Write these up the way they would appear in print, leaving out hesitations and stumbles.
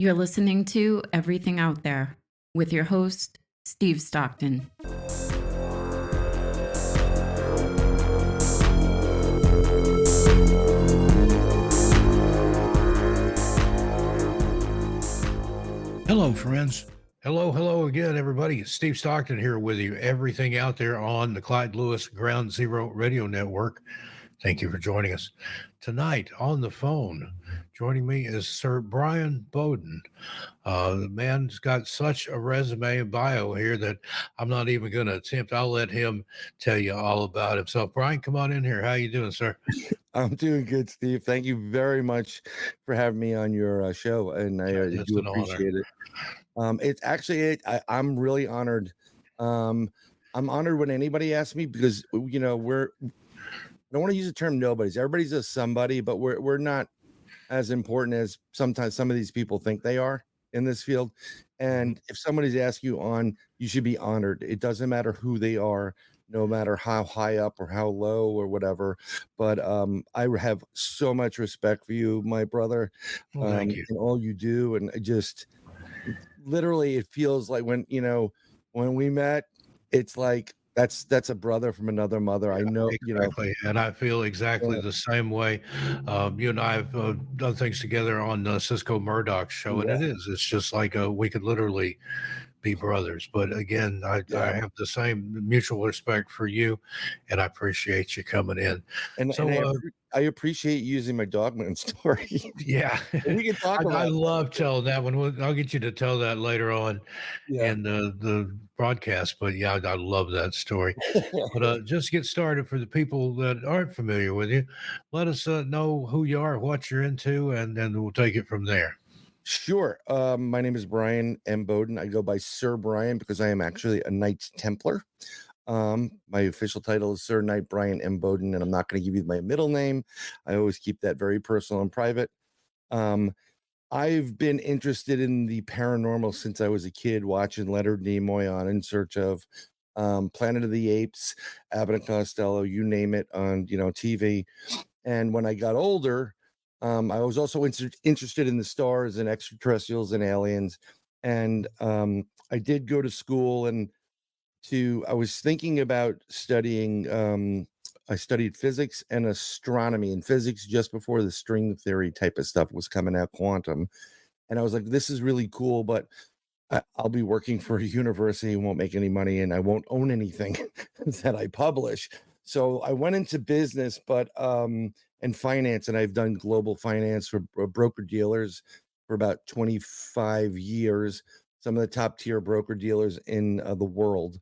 You're listening to Everything Out There with your host, Steve Stockton. Hello, friends. Hello again, everybody. It's Steve Stockton here with you. Everything out there on the Clyde Lewis Ground Zero Radio Network. Thank you for joining us. Tonight on the phone, joining me is Sir Bryan Bowden. The man's got such a resume and bio here that I'm not even going to attempt. I'll let him tell you all about himself. Bryan, come on in here. How you doing, sir? I'm doing good, Steve. Thank you very much for having me on your show, and I It's do an honor. appreciate it. It's actually I'm really honored. I'm honored when anybody asks me because I don't want to use the term nobody's. Everybody's a somebody, but we're not as important as sometimes some of these people think they are in this field. Mhm. And if somebody's asked you on, you should be honored. It doesn't matter who they are, no matter how high up or how low or whatever. But I have so much respect for you, my brother, Well, thank you. and all you do. And I just literally, it feels like when we met, it's like that's a brother from another mother. I know, Exactly, and I feel exactly yeah, the same way. You and I have done things together on Cisco Murdoch's show, and yeah, it's just like we could literally be brothers. But again, I yeah. have the same mutual respect for you, and I appreciate you coming in. And So, I appreciate using my Dogman story. yeah, We can talk I about that. love telling that one. I'll get you to tell that later on Yeah. in the broadcast. But yeah, I love that story. But just to get started, for the people that aren't familiar with you, let us know who you are, what you're into, and then we'll take it from there. Sure. My name is Bryan M. Bowden. I go by Sir Bryan because I am actually a Knights Templar. My official title is Sir Knight Bryan M. Bowden, and I'm not going to give you my middle name. I always keep that very personal and private. Um, I've been interested in the paranormal since I was a kid, watching Leonard Nimoy on In Search of, Planet of the Apes, Abbott and Costello, you name it, on TV. And when I got older, I was also interested in the stars and extraterrestrials and aliens. And I did go to school I was thinking about studying. I studied physics and astronomy and physics just before the string theory type of stuff was coming out, quantum. And I was like, this is really cool, but I'll be working for a university and won't make any money, and I won't own anything that I publish. So I went into business, but and finance, and I've done global finance for broker dealers for about 25 years. Some of the top tier broker dealers in the world,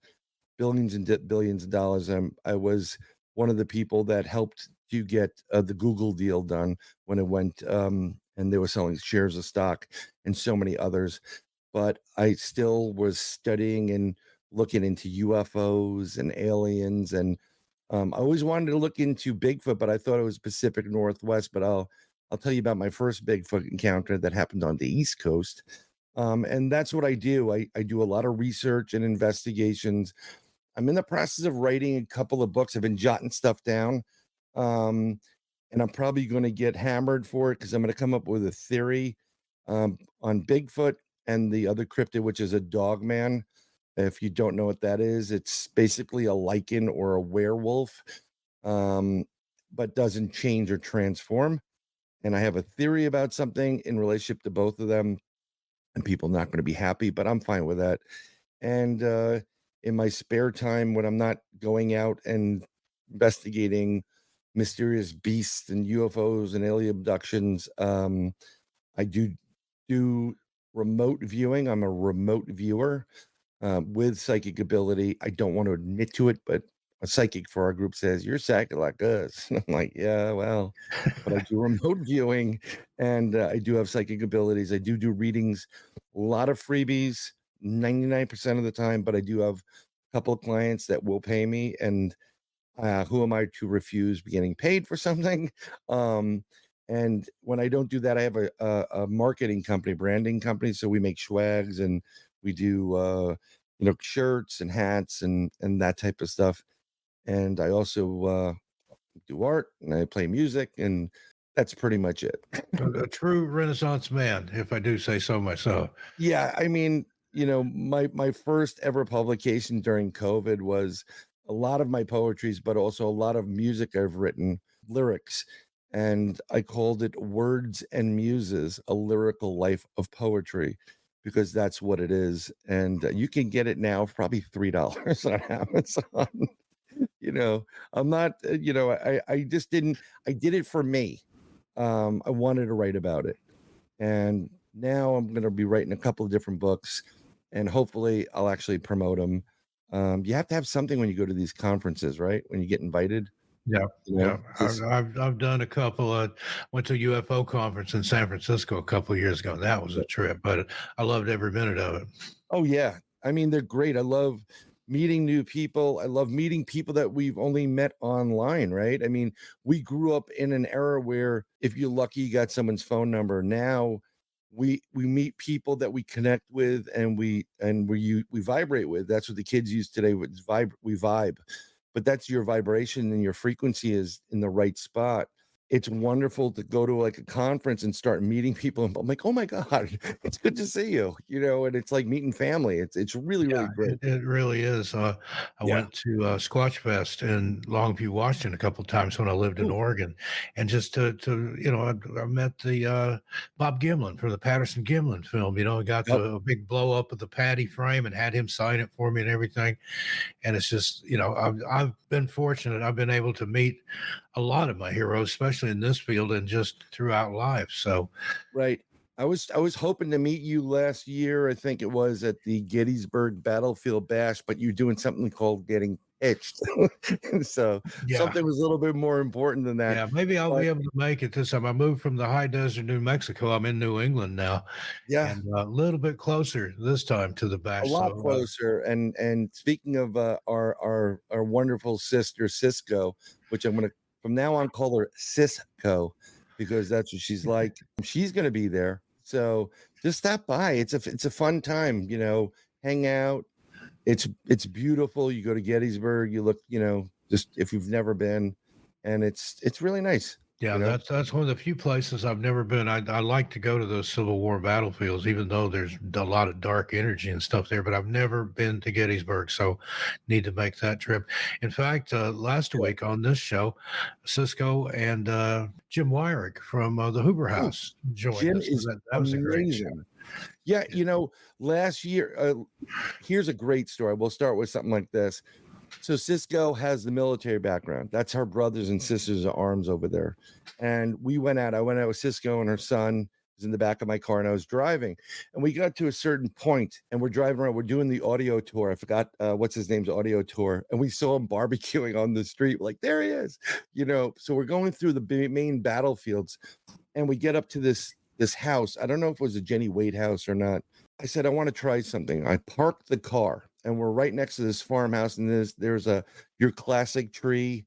billions and billions of dollars. I was one of the people that helped to get the Google deal done when it went, and they were selling shares of stock, and so many others. But I still was studying and looking into UFOs and aliens, and I always wanted to look into Bigfoot, but I thought it was Pacific Northwest. But I'll tell you about my first Bigfoot encounter that happened on the East Coast. And that's what I do. I do a lot of research and investigations. I'm in the process of writing a couple of books. I've been jotting stuff down. Um, and I'm probably going to get hammered for it because I'm going to come up with a theory on Bigfoot and the other cryptid, which is a dog man. If you don't know what that is, it's basically a lichen or a werewolf, um, but doesn't change or transform. And I have a theory about something in relationship to both of them, and people not going to be happy, but I'm fine with that. And in my spare time, when I'm not going out and investigating mysterious beasts and UFOs and alien abductions, I do remote viewing. I'm a remote viewer with psychic ability. I don't want to admit to it, but a psychic for our group says, "You're psychic like us." And I'm like, "Yeah, well," but I do remote viewing, and I do have psychic abilities. I do readings, a lot of freebies, 99% of the time, but I do have a couple of clients that will pay me, and who am I to refuse getting paid for something? Um, and when I don't do that, I have a marketing company, branding company. So we make swags and we do shirts and hats and that type of stuff. And I also do art and I play music, and That's pretty much it. A true Renaissance man, if I do say so myself. Yeah, I mean, my first ever publication during COVID was a lot of my poetries, but also a lot of music I've written, lyrics, and I called it Words and Muses: A Lyrical Life of Poetry, because that's what it is. And you can get it now for probably $3 on Amazon. You know, I'm not, I just didn't, I did it for me. I wanted to write about it. And now I'm going to be writing a couple of different books, and hopefully I'll actually promote them. You have to have something when you go to these conferences, right? When you get invited, Yeah, you yeah. know, just I've done a couple. Went to a UFO conference in San Francisco a couple of years ago. That was a trip, but I loved every minute of it. oh yeah. I mean, they're great. I love meeting new people. I love meeting people that we've only met online, right? I mean, we grew up in an era where if you're lucky, you got someone's phone number. Now we meet people that we connect with, and we vibrate with. That's what the kids use today with we vibe. But that's your vibration, and your frequency is in the right spot. It's wonderful to go to like a conference and start meeting people. And I'm like, oh my God, it's good to see you, and it's like meeting family. It's really, Yeah, really great. it really is. I Yeah. went to Squatch Fest in Longview, Washington, a couple of times when I lived in Ooh, Oregon, and just I met the Bob Gimlin for the Patterson Gimlin film. I got yep. the a big blow up of the Patty frame and had him sign it for me and everything. And it's just, I've been fortunate. I've been able to meet a lot of my heroes, especially in this field and just throughout life. So, Right. I was hoping to meet you last year. I think it was at the Gettysburg Battlefield Bash, but you're doing something called getting pitched. So yeah, something was a little bit more important than that. yeah, maybe I'll But be able to make it this time. I moved from the high desert, New Mexico. I'm in New England now, yeah, and a little bit closer this time to the a bash. lot So, closer. And speaking of our wonderful sister Cisco, which I'm gonna from now on call her Cisco, because that's what she's like. She's gonna be there. So just stop by. It's a fun time, hang out. It's beautiful. You go to Gettysburg, you look, just if you've never been, and it's really nice, yeah, you know. that's one of the few places I've never been. I like to go to those Civil War battlefields, even though there's a lot of dark energy and stuff there. But I've never been to Gettysburg, so need to make that trip. In fact, last Yeah. week on this show, Cisco and Jim Wyrick from the Hoover Oh, House joined Jim us. So is that was a great show. amazing. Yeah, last year, here's a great story. We'll start with something like this. So Cisco has the military background. That's her brothers and sisters in arms over there. And I went out with Cisco, and her son was in the back of my car, and I was driving. And we got to a certain point, and we're driving around. We're doing the audio tour. I forgot what's his name's audio tour. And we saw him barbecuing on the street. Like, there he is. So we're going through the main battlefields, and we get up to this house. I don't know if it was a Jenny Wade house or not. I said, I want to try something. I parked the car, and we're right next to this farmhouse, and there's your classic tree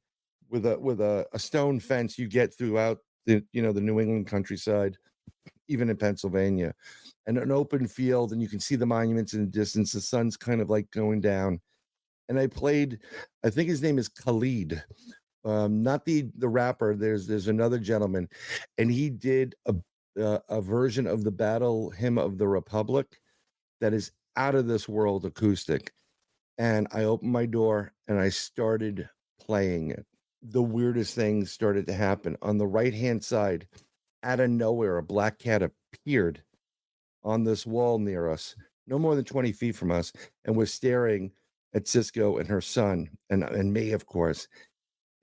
with a stone fence you get throughout the New England countryside, even in Pennsylvania, and an open field, and you can see the monuments in the distance. The sun's kind of like going down. And I think his name is Khalid, not the rapper. There's another gentleman, and he did a version of the Battle Hymn of the Republic that is out of this world acoustic. And I opened my door and I started playing it. The weirdest things started to happen. On the right hand side, out of nowhere, a black cat appeared on this wall near us, no more than 20 feet from us, and was staring at Cisco and her son and me, of course.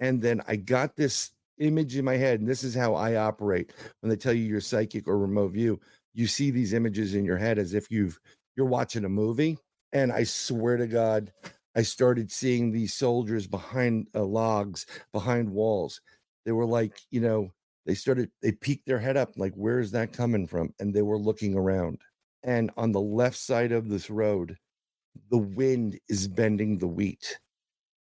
And then I got this image in my head, and this is how I operate. When they tell you you're psychic or remote view, you see these images in your head as if you're watching a movie. And I swear to God, I started seeing these soldiers behind logs, behind walls. They were like, they peeked their head up, like, where is that coming from? And they were looking around. And on the left side of this road, the wind is bending the wheat,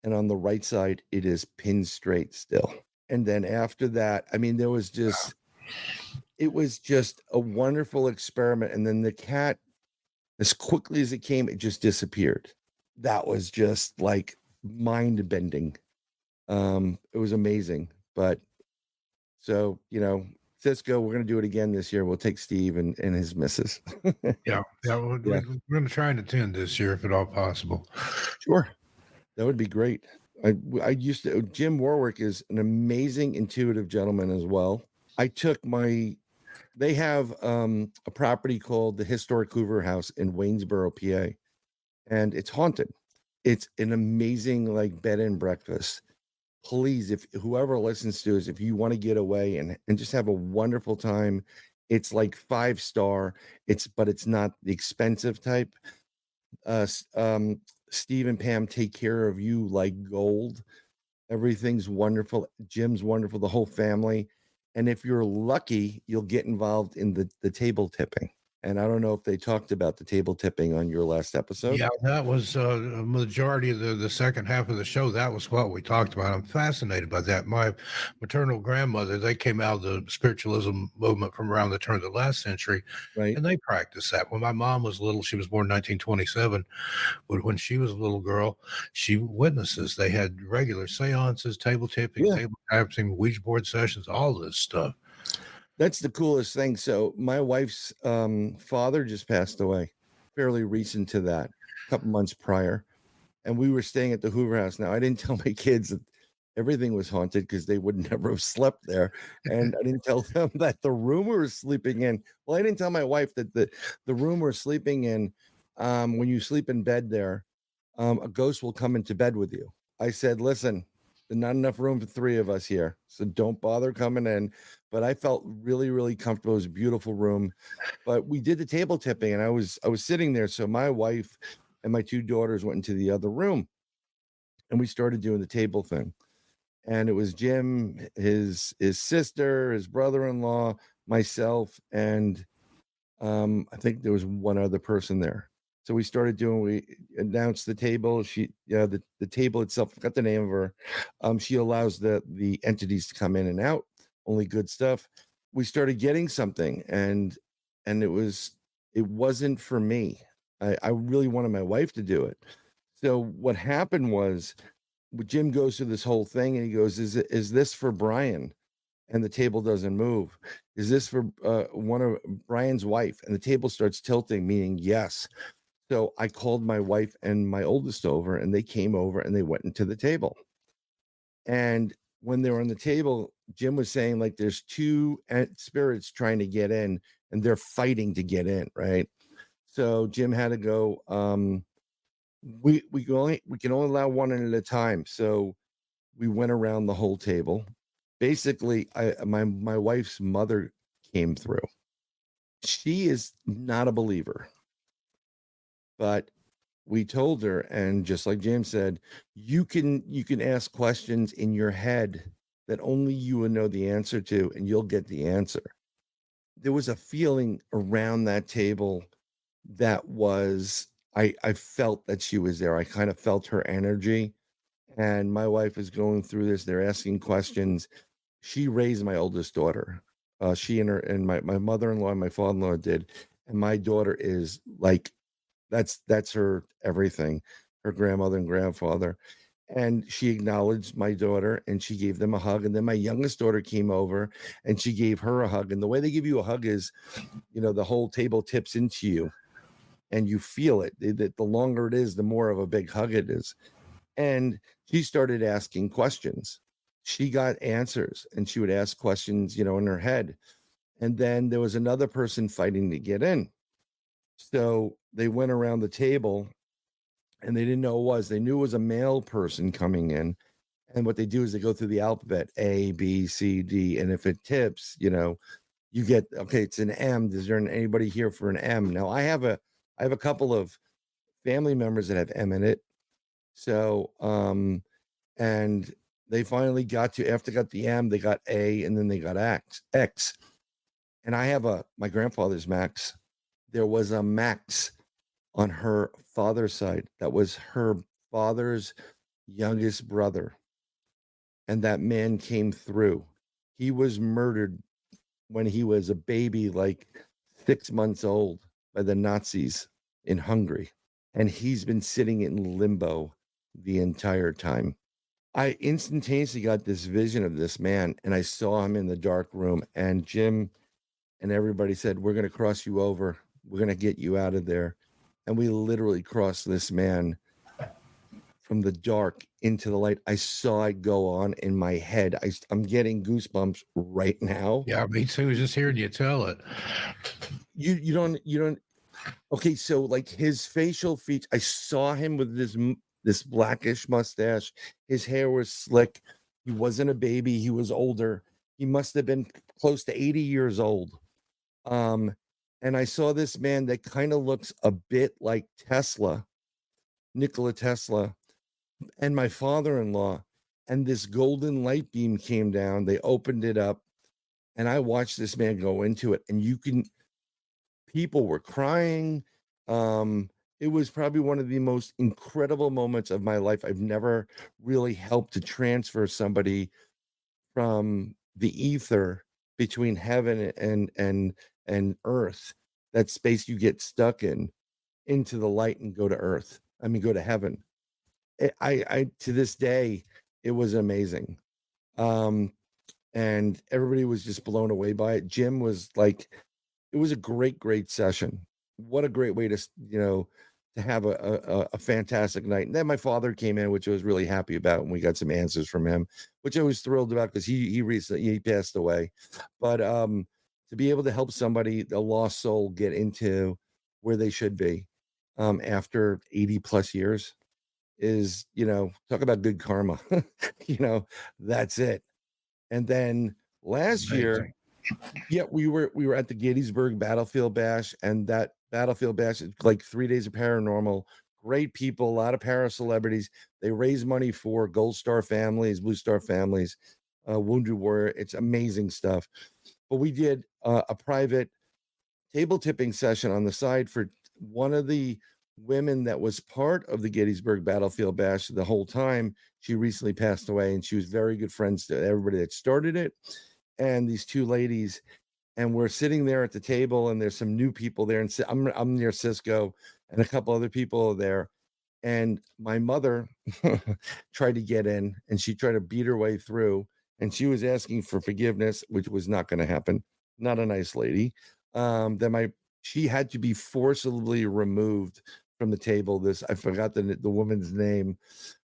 and on the right side it is pin straight still. And then after that, I mean, it was just a wonderful experiment. And then the cat, as quickly as it came, it just disappeared. That was just like mind bending. It was amazing. But So, Cisco, we're going to do it again this year. We'll take Steve and his missus. Yeah, yeah, Yeah, we're gonna try and attend this year if at all possible. sure. That would be great. I used to, Jim Warwick is an amazing intuitive gentleman as well. I took they have a property called the Historic Hoover House in Waynesboro, PA, and it's haunted. It's an amazing like bed and breakfast. Please, if whoever listens to us, if you want to get away and just have a wonderful time, it's like 5 star. But it's not the expensive type. Steve and Pam take care of you like gold. Everything's wonderful. Jim's wonderful, the whole family. And if you're lucky, you'll get involved in the table tipping. And I don't know if they talked about the table tipping on your last episode. Yeah, that was a majority of the second half of the show. That was what we talked about. I'm fascinated by that. My maternal grandmother, they came out of the spiritualism movement from around the turn of the last century, Right. and they practiced that. When my mom was little, she was born in 1927. But when she was a little girl, she witnesses. They had regular seances, table tipping, Yeah. table tapping, Ouija board sessions, all this stuff. That's the coolest thing. So my wife's father just passed away fairly recent to that, a couple months prior. And we were staying at the Hoover House. Now, I didn't tell my kids that everything was haunted because they would never have slept there. And I didn't tell them that the room we were sleeping in. Well, I didn't tell my wife that the room we're sleeping in, when you sleep in bed there, a ghost will come into bed with you. I said, listen, there's not enough room for 3 of us here. So don't bother coming in. But I felt really, really comfortable. It was a beautiful room. But we did the table tipping and I was sitting there. So my wife and my 2 daughters went into the other room and we started doing the table thing. And it was Jim, his sister, his brother-in-law, myself, and I think there was one other person there. So we announced the table. The table itself, I forgot the name of her. She allows the entities to come in and out, only good stuff. We started getting something and it wasn't for me. I really wanted my wife to do it. So what happened was Jim goes through this whole thing and he goes, is this for Bryan? And the table doesn't move. Is this for one of Bryan's wife? And the table starts tilting, meaning yes. So I called my wife and my oldest over, and they came over and they went into the table. And when they were on the table, Jim was saying, like, there's 2 spirits trying to get in, and they're fighting to get in, right? So Jim had to go. We can only allow one in at a time. So we went around the whole table. Basically, my wife's mother came through. She is not a believer, but we told her, and just like James said, you can ask questions in your head that only you would know the answer to, and you'll get the answer. There was a feeling around that table that was I felt that she was there. I kind of felt her energy. And my wife is going through this. They're asking questions. She raised my oldest daughter. She and her and my mother-in-law and my father-in-law did. And my daughter is like that's her everything, her grandmother and grandfather. And she acknowledged my daughter and she gave them a hug. And then my youngest daughter came over and she gave her a hug. And the way they give you a hug is, the whole table tips into you and you feel it. The longer it is, the more of a big hug it is. And she started asking questions. She got answers and she would ask questions, in her head. And then there was another person fighting to get in. So they went around the table and they didn't know who it was. They knew it was a male person coming in. And what they do is they go through the alphabet A, B, C, D. And if it tips, you get, okay, it's an M. Is there anybody here for an M? Now I have a couple of family members that have M in it. So, and they finally got to, after they got the M, they got A, and then they got X. And I have my grandfather's Max. There was a Max on her father's side. That was her father's youngest brother. And that man came through. He was murdered when he was a baby, like 6 months old, by the Nazis in Hungary. And he's been sitting in limbo the entire time. I instantaneously got this vision of this man, and I saw him in the dark room, and Jim and everybody said, "We're going to cross you over. We're going to get you out of there." And we literally crossed this man from the dark into the light. I saw it go on in my head. I'm getting goosebumps right now. Yeah, me too. Just hearing you tell it. You don't. Okay, so like his facial features, I saw him with this blackish mustache. His hair was slick. He wasn't a baby. He was older. He must have been close to 80 years old. Um, and I saw this man that kind of looks a bit like Tesla, Nikola Tesla, and my father-in-law. And this golden light beam came down. They opened it up, and I watched this man go into it. And people were crying. It was probably one of the most incredible moments of my life. I've never really helped to transfer somebody from the ether between heaven and earth, that space you get stuck in, into the light and go to earth. I mean, go to heaven. I to this day, it was amazing. Um, and everybody was just blown away by it. Jim was like, it was a great session. What a great way to, to have a fantastic night. And then my father came in, which I was really happy about, and we got some answers from him, which I was thrilled about because he recently passed away. But to be able to help somebody, a lost soul, get into where they should be after 80 plus years is, talk about good karma. That's it. And then last year, Amazing. yeah, we were at the Gettysburg Battlefield Bash, and that Battlefield Bash is like 3 days of paranormal. Great people, a lot of para celebrities. They raise money for Gold Star families, Blue Star families, Wounded Warrior. It's amazing stuff. But we did a private table tipping session on the side for one of the women that was part of the Gettysburg Battlefield Bash the whole time. She recently passed away, and she was very good friends to everybody that started it. And these two ladies, and we're sitting there at the table, and there's some new people there, and I'm near Cisco, and a couple other people are there. And my mother tried to get in, and she tried to beat her way through, and she was asking for forgiveness, which was not going to happen. Not a nice lady. Then she had to be forcibly removed from the table. I forgot the woman's name,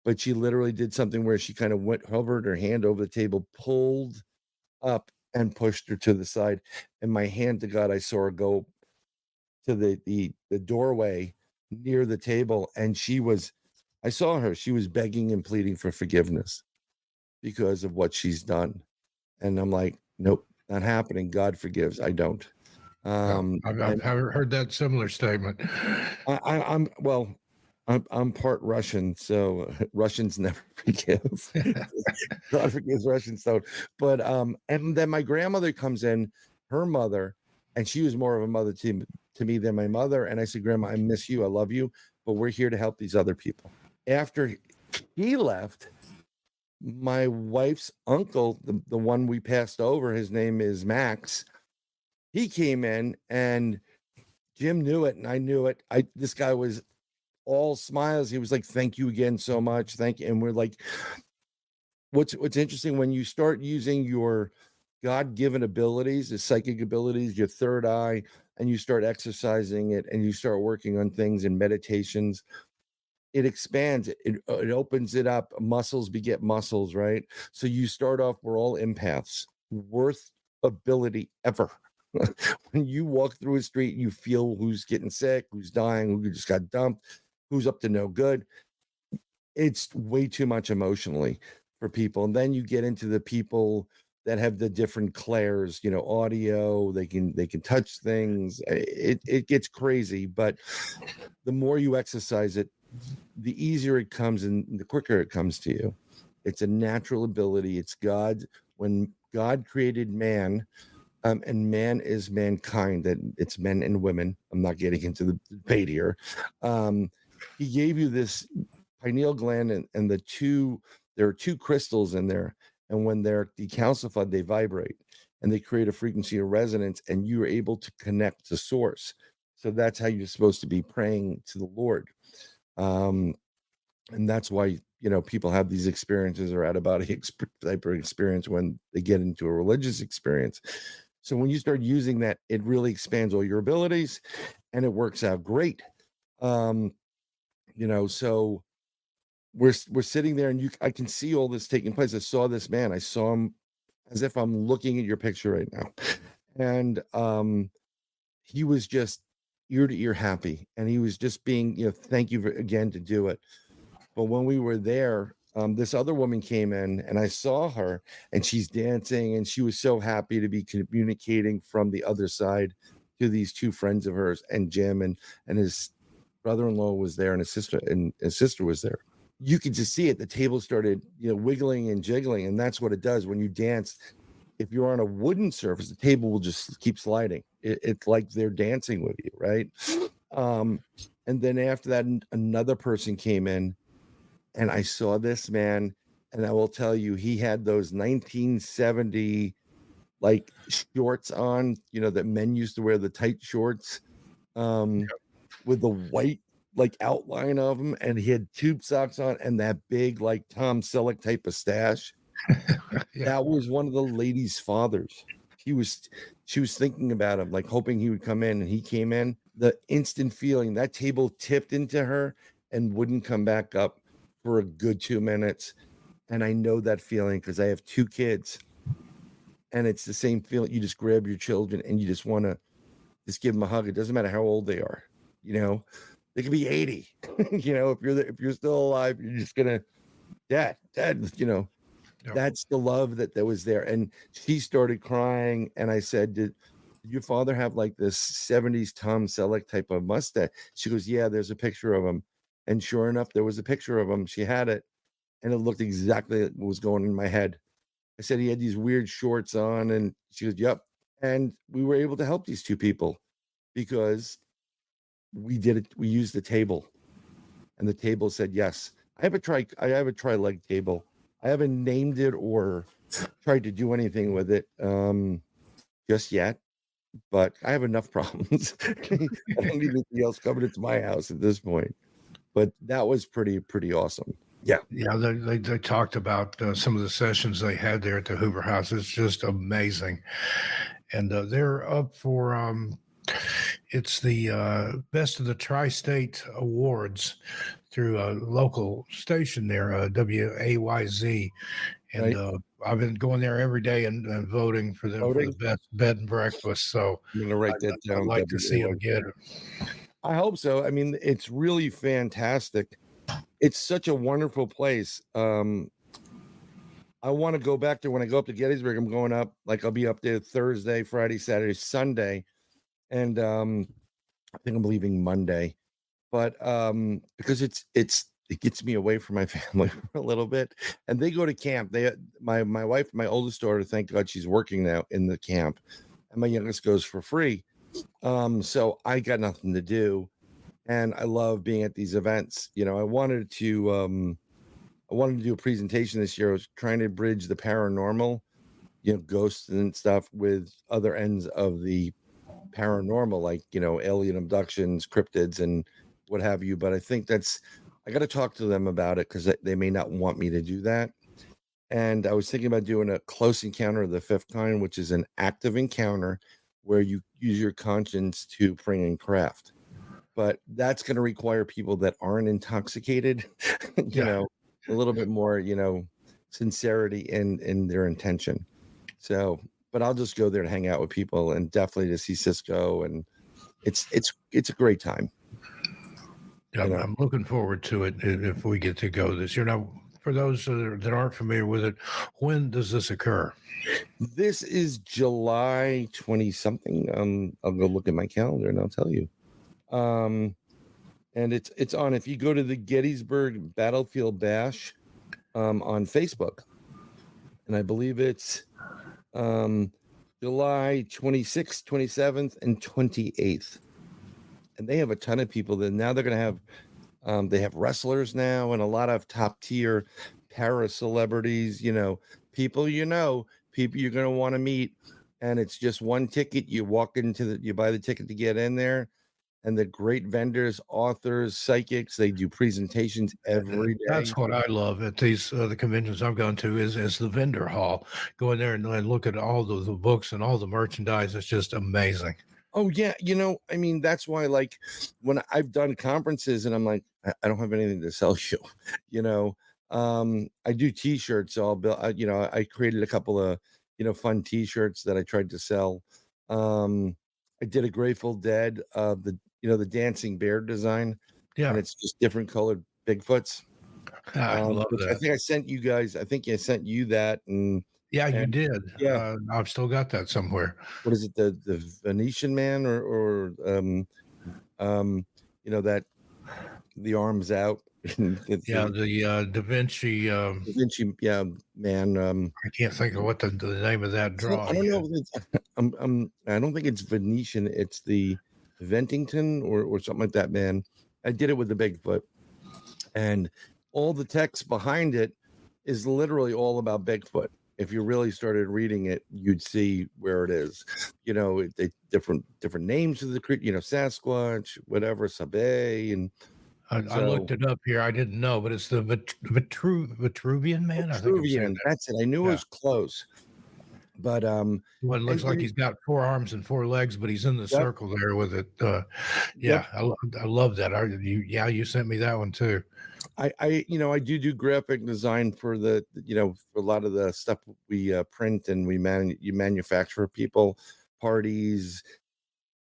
but she literally did something where she kind of hovered her hand over the table, pulled up, and pushed her to the side. And my hand to God, I saw her go to the doorway near the table, and I saw her. She was begging and pleading for forgiveness because of what she's done. And I'm like, nope, not happening. God forgives. I don't. Yeah, I've And heard that similar statement. I'm well, I'm part Russian, so Russians never forgive. God forgives Russians don't. But and then my grandmother comes in, her mother, and she was more of a mother to me than my mother. And I said, Grandma, I miss you, I love you, but we're here to help these other people. After he left, my wife's uncle, the one we passed over, his name is Max. He came in, and Jim knew it, and I knew it. This guy was all smiles. He was like, "Thank you again so much, thank you." And we're like, what's interesting, when you start using your God-given abilities, the psychic abilities, your third eye, and you start exercising it, and you start working on things in meditations, it expands it opens it up. Muscles beget muscles, right? So you start off, we're all empaths, worst ability ever. When you walk through a street, you feel who's getting sick, who's dying, who just got dumped, who's up to no good. It's way too much emotionally for people. And then you get into the people that have the different clairs, audio, they can touch things. It gets crazy, but the more you exercise it, the easier it comes and the quicker it comes to you. It's a natural ability. It's God. When God created man, and man is mankind, that it's men and women. I'm not getting into the debate here. He gave you this pineal gland, and there are two crystals in there. And when they're decalcified, they vibrate and they create a frequency of resonance, and you're able to connect to source. So that's how you're supposed to be praying to the Lord. And that's why people have these experiences or out of body type of experience when they get into a religious experience. So when you start using that, it really expands all your abilities, and it works out great. Um, so we're sitting there, and I can see all this taking place. I saw this man. I saw him as if I'm looking at your picture right now, and he was just ear to ear happy, and he was just being, thank you again to do it. But when we were there, this other woman came in, and I saw her, and she's dancing, and she was so happy to be communicating from the other side to these two friends of hers, and Jim and his brother-in-law was there, and his sister was there. You could just see it. The table started, wiggling and jiggling, and that's what it does when you dance. If you're on a wooden surface, the table will just keep sliding. It's like they're dancing with you, right? And then after that, another person came in, and I saw this man, and I will tell you, he had those 1970 like shorts on, that men used to wear, the tight shorts, with the white like outline of them, and he had tube socks on and that big like Tom Selleck type of stash. Yeah. That was one of the lady's fathers. She was thinking about him, like hoping he would come in, and he came in. The instant feeling, that table tipped into her and wouldn't come back up for a good 2 minutes. And I know that feeling because I have 2 kids, and it's the same feeling. You just grab your children and you just want to just give them a hug. It doesn't matter how old they are, they could be 80. If you're still alive, you're just gonna, dad, Yeah. that's the love that was there. And she started crying, and I said, did your father have like this 70s Tom Selleck type of mustache? She goes, yeah, there's a picture of him. And sure enough, there was a picture of him. She had it, and it looked exactly like what was going in my head. I said he had these weird shorts on, and she goes, yep. And we were able to help these 2 people because we did it. We used the table, and the table said yes. I have a tri leg table. I haven't named it or tried to do anything with it just yet, but I have enough problems. I don't need anything else coming into my house at this point. But that was pretty awesome. Yeah. Yeah, they talked about some of the sessions they had there at the Hoover House. It's just amazing, and they're up for it's the best of the Tri-State Awards through a local station there, WAYZ, and Right. I've been going there every day and voting for them for the Voting. best bed and breakfast. So I'm gonna write that I'd down. like to see them get it. I hope so. I mean, it's really fantastic. It's such a wonderful place. I want to go back there when I go up to Gettysburg. I'm going up, like I'll be up there Thursday, Friday, Saturday, Sunday, and I think I'm leaving Monday. But because it gets me away from my family for a little bit, and they go to camp. My wife, my oldest daughter, thank God she's working now in the camp, and my youngest goes for free. So I got nothing to do, and I love being at these events. I wanted to do a presentation this year. I was trying to bridge the paranormal, ghosts and stuff, with other ends of the paranormal, like, alien abductions, cryptids, and what have you. But I think I got to talk to them about it because they may not want me to do that. And I was thinking about doing a close encounter of the fifth kind, which is an active encounter where you use your conscience to bring in craft. But that's going to require people that aren't intoxicated, Yeah. a little bit more, sincerity in their intention. So, but I'll just go there to hang out with people and definitely to see Cisco, and it's a great time. Yeah, I'm looking forward to it if we get to go this year. Now, for those that aren't familiar with it, when does this occur? This is July 20 something. I'll go look at my calendar and I'll tell you. And it's on, if you go to the Gettysburg Battlefield Bash on Facebook, and I believe it's July 26th, 27th, and 28th. And they have a ton of people that now they're going to have, they have wrestlers now and a lot of top tier para celebrities, people, people you're going to want to meet. And it's just one ticket. You walk you buy the ticket to get in there. and the great vendors, authors, psychics. They do presentations every day. That's what I love at these the conventions I've gone to is the vendor hall. Go in there and look at all the books and all the merchandise. It's just amazing. Oh yeah, I mean, that's why, like, when I've done conferences and I'm like, I don't have anything to sell you, you know. I do T-shirts. So I'll build. I created a couple of fun T-shirts that I tried to sell. Um, I did a Grateful Dead, the dancing bear design, and Yeah, it's just different colored Bigfoots. I love Which I that. think I sent you guys. I think I sent you that, Yeah, you and did. yeah, I've still got that somewhere. what is it? The Venetian man, or um, that the arms out. It's Yeah, the the Da Vinci. Da Vinci, yeah, man. I can't think of what the name of that I drawing don't know is. if it's I don't think it's Venetian. It's the Ventington, or something like that, man. I did it with the Bigfoot, and all the text behind it is literally all about Bigfoot. If you really started reading it, you'd see where it is. Different names of the creature, Sasquatch, whatever, Sabe, and I so looked it up here. I didn't know, but it's the Vitruvian Man. I think I'm saying Vitruvian. that. That's it. I knew it Yeah. was close, but One and looks like he's got 4 arms and 4 legs, but he's in the yep, circle there with it, yep. yeah, I love that. You sent me that one too. I do graphic design for for a lot of the stuff we print, and you manufacture for people, parties.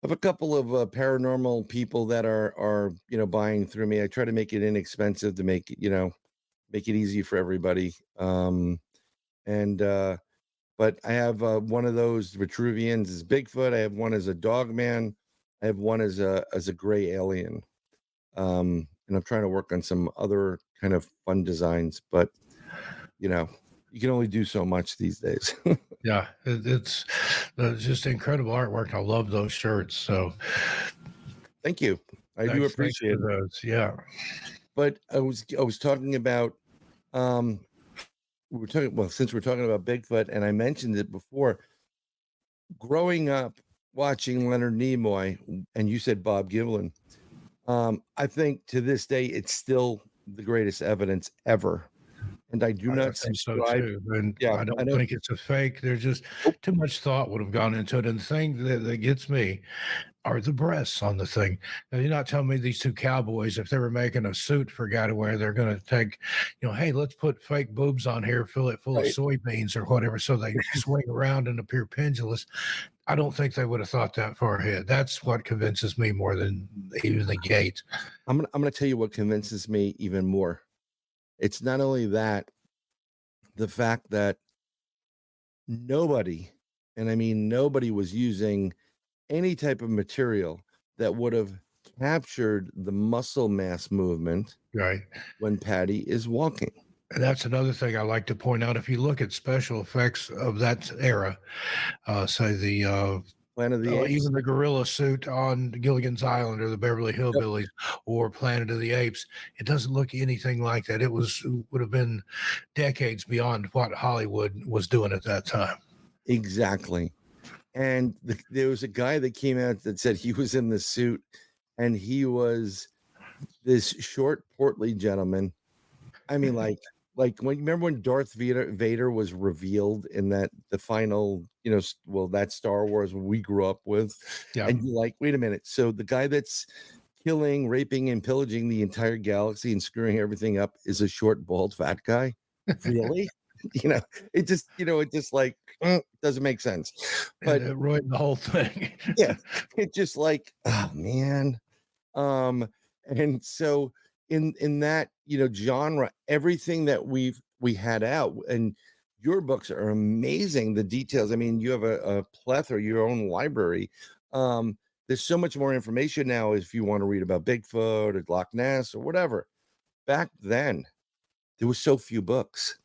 I have a couple of paranormal people that are buying through me. I try to make it inexpensive to make it easy for everybody. And But I have one of those Vitruvians is Bigfoot. I have one as a dog man. I have one as a gray alien. And I'm trying to work on some other kind of fun designs, but you know, you can only do so much these days. Yeah, it's just incredible artwork. I love those shirts, so Thank you. I do thanks appreciate for it. those, yeah. But I was talking about um since we're talking about Bigfoot, and I mentioned it before, growing up watching Leonard Nimoy, and you said Bob Givlin. I think to this day it's still the greatest evidence ever. And I do I not think so subscribe. too, and Yeah, I I don't don't. think it's a fake. There's just Nope. too much thought would have gone into it, and the thing that gets me are the breasts on the thing. Now, you're not telling me these 2 cowboys, if they were making a suit for a guy to wear, they're gonna take, "Hey, let's put fake boobs on here, fill it full of Right. soybeans or whatever, so they swing around and appear pendulous." I don't think they would have thought that far ahead. That's what convinces me more than even the gate. I'm gonna tell you what convinces me even more. It's not only that, the fact that nobody, and I mean nobody, was using any type of material that would have captured the muscle mass movement Right? when Patty is walking. And that's another thing I like to point out. If you look at special effects of that era, say Planet of the Apes. even the gorilla suit on Gilligan's Island or the Beverly Yep, Hillbillies or Planet of the Apes, it doesn't look anything like that. Would have been decades beyond what Hollywood was doing at that time. exactly. And there was a guy that came out that said he was in the suit, and he was this short, portly gentleman. I mean, like when remember when Darth Vader was revealed in the final, that Star Wars we grew up with, Yeah. and you're like, wait a minute, so the guy that's killing, raping, and pillaging the entire galaxy and screwing everything up is a short, bald, fat guy? Really? It just like doesn't make sense. And But it ruined the whole thing. yeah, it just like, oh man. Um, and so in that, genre, everything that we had out, and your books are amazing. The details. I mean, you have a plethora, your own library. There's so much more information now if you want to read about Bigfoot or Loch Ness or whatever. Back then, there was so few books.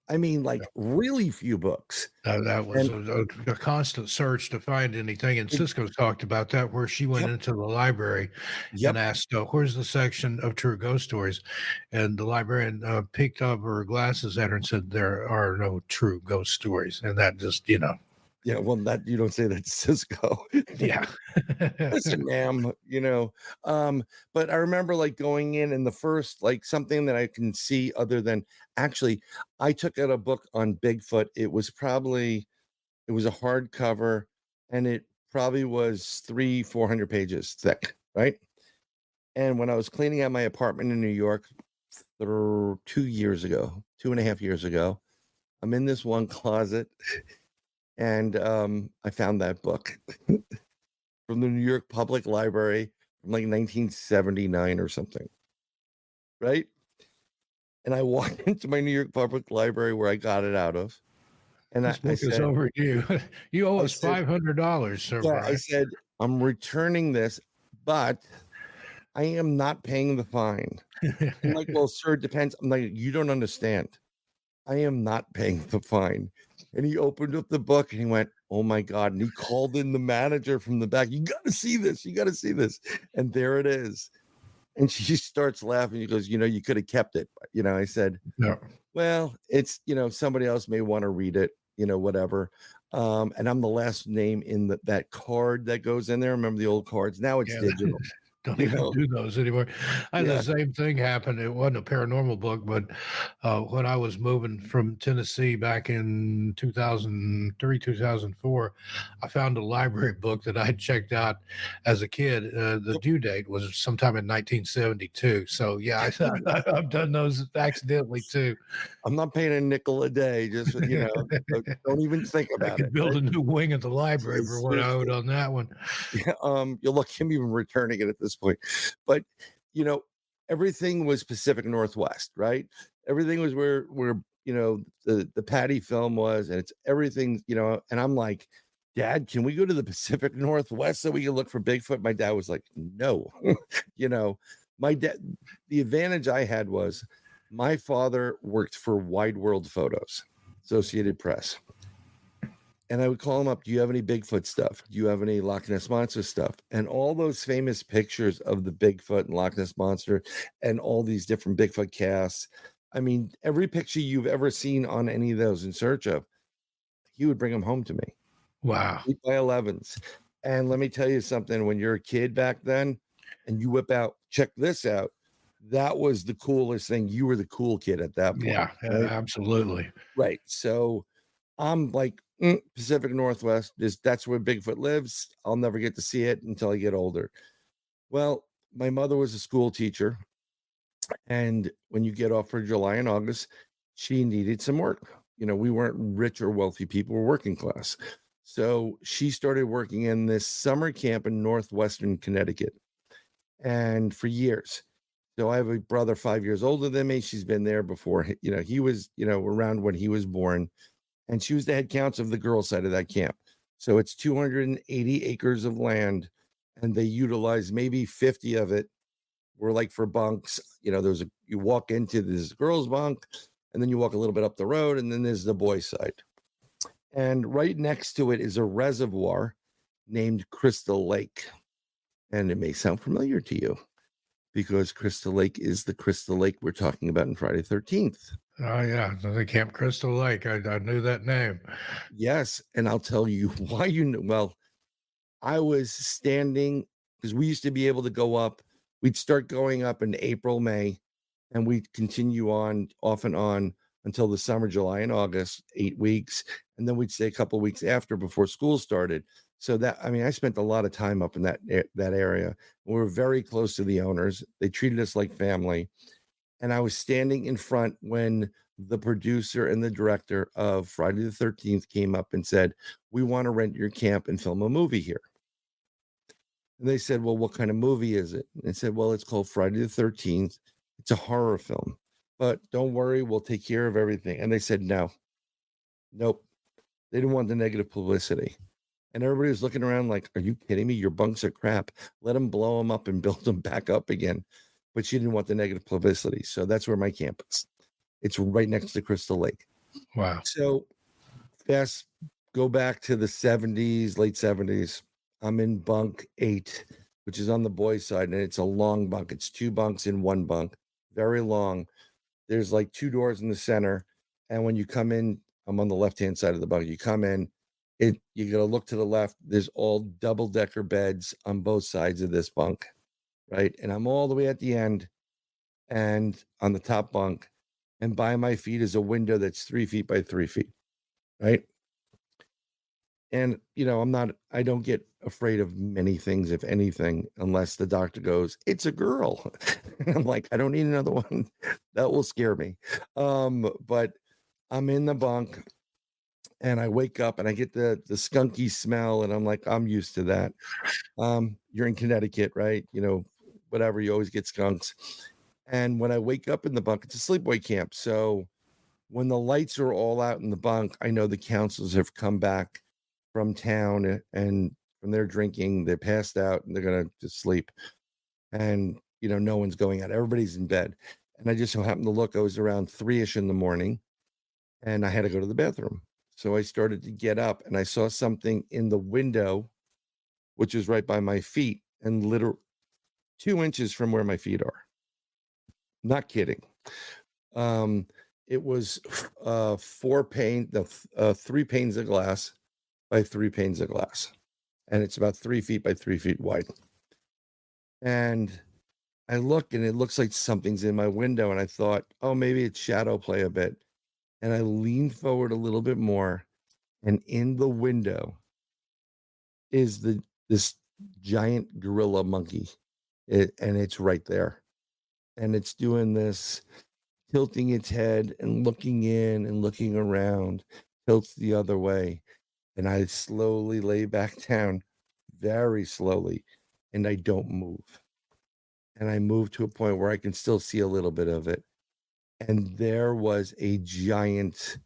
I mean, like really few books. That was And a constant search to find anything, and it, Cisco's talked about that, where she went yep, into the library and yep, asked, "Where's the section of true ghost stories?" And the librarian picked up her glasses at her and said, "There are no true ghost stories." And that just, Yeah, well, that you don't say that to Cisco. Yeah. Listen, ma'am, but I remember like going in and the first like something that I can see other than actually, I took out a book on Bigfoot. It was a hardcover and it probably was 400 pages thick, right? And when I was cleaning out my apartment in New York 2 years ago, 2.5 years ago, I'm in this one closet and I found that book from the New York Public Library from like 1979 or something, right? And I walked into my New York Public Library where I got it out of, and This book is overdue. You owe I us said, $500, Sir yeah, I Brian. said, I'm returning this, but I am not paying the fine. I'm like, well, sir, it depends. I'm like, you don't understand. I am not paying the fine. And he opened up the book and he went, oh my God. And he called in the manager from the back. You got to see this. You got to see this. And there it is. And she starts laughing. He goes, you could have kept it. I said, No. well, it's, somebody else may want to read it, whatever. And I'm the last name in that card that goes in there. Remember the old cards? Now it's Yeah, digital. don't You even know, do those anymore. I had the yeah. same thing happen. It wasn't a paranormal book, but when I was moving from Tennessee back in 2003, 2004, I found a library book that I had checked out as a kid. The due date was sometime in 1972. So, yeah, I've done those accidentally too. I'm not paying a nickel a day. Just, don't even think I about it. could build Right? a new wing at the library for what I owed Seriously. on that one. Yeah, you'll look him even returning it at this point. But you know, everything was Pacific Northwest, right? Everything was where the Patty film was, and it's everything, and I'm like, Dad, can we go to the Pacific Northwest so we can look for Bigfoot? My dad was like, no. you know, my dad, the advantage I had was my father worked for Wide World Photos, Associated Press. And I would call him up. Do you have any Bigfoot stuff? Do you have any Loch Ness Monster stuff? And all those famous pictures of the Bigfoot and Loch Ness Monster and all these different Bigfoot casts. I mean, every picture you've ever seen on any of those in search of, he would bring them home to me. Wow. 8x11s. And let me tell you something, when you're a kid back then and you whip out, check this out, that was the coolest thing. You were the cool kid at that point. Yeah, Right. absolutely. Right. So I'm like, Pacific Northwest, that's where Bigfoot lives. I'll never get to see it until I get older. Well, my mother was a school teacher, and when you get off for July and August, she needed some work. We weren't rich or wealthy people, we're working class. So she started working in this summer camp in northwestern Connecticut, and for years. So I have a brother 5 years older than me. She's been there before. He was, around when he was born, and she was the head counselor of the girls' side of that camp. So it's 280 acres of land, and they utilize maybe 50 of it were like for bunks. You walk into this girls' bunk, and then you walk a little bit up the road, and then there's the boys' side. And right next to it is a reservoir named Crystal Lake. And it may sound familiar to you because Crystal Lake is the Crystal Lake we're talking about in Friday 13th. Oh, yeah, the Camp Crystal Lake. I knew that name. Yes, and I'll tell you why well, I was standing because we used to be able to go up. We'd start going up in April, May, and we'd continue on off and on until the summer, July and August, 8 weeks. And then we'd stay a couple of weeks after before school started. So I spent a lot of time up in that area. We were very close to the owners. They treated us like family. And I was standing in front when the producer and the director of Friday the 13th came up and said, we want to rent your camp and film a movie here. And they said, well, what kind of movie is it? And they said, well, it's called Friday the 13th. It's a horror film, but don't worry, we'll take care of everything. And they said, no, nope. They didn't want the negative publicity. And everybody was looking around like, are you kidding me? Your bunks are crap. Let them blow them up and build them back up again. But she didn't want the negative publicity. So that's where my camp is. It's right next to Crystal Lake. Wow. So go back to the 70s, late 70s. I'm in bunk 8, which is on the boys' side, and it's a long bunk. It's 2 bunks in 1 bunk, very long. There's like 2 doors in the center, and when you come in, I'm on the left-hand side of the bunk. You come in, You gotta look to the left. There's all double-decker beds on both sides of this bunk, right? And I'm all the way at the end and on the top bunk, and by my feet is a window that's 3 feet by 3 feet, right? And I don't get afraid of many things, if anything, unless the doctor goes, "It's a girl." And I'm like, I don't need another one. That will scare me. But I'm in the bunk and I wake up and I get the skunky smell, and I'm like, I'm used to that. You're in Connecticut, right? Whatever, you always get skunks. And when I wake up in the bunk, it's a sleepaway camp. So when the lights are all out in the bunk, I know the counselors have come back from town and from their drinking, they're passed out and they're gonna just sleep. And no one's going out. Everybody's in bed. And I just so happened to look, I was around 3ish in the morning and I had to go to the bathroom. So I started to get up and I saw something in the window, which is right by my feet and literally 2 inches from where my feet are. Not kidding. Um, it was 3 panes of glass by 3 panes of glass. And it's about 3 feet by 3 feet wide. And I look and it looks like something's in my window. And I thought, oh, maybe it's shadow play a bit. And I leaned forward a little bit more. And in the window is this giant gorilla monkey. And it's right there. And it's doing this, tilting its head and looking in and looking around, tilts the other way. And I slowly lay back down, very slowly, and I don't move. And I move to a point where I can still see a little bit of it. And there was a giant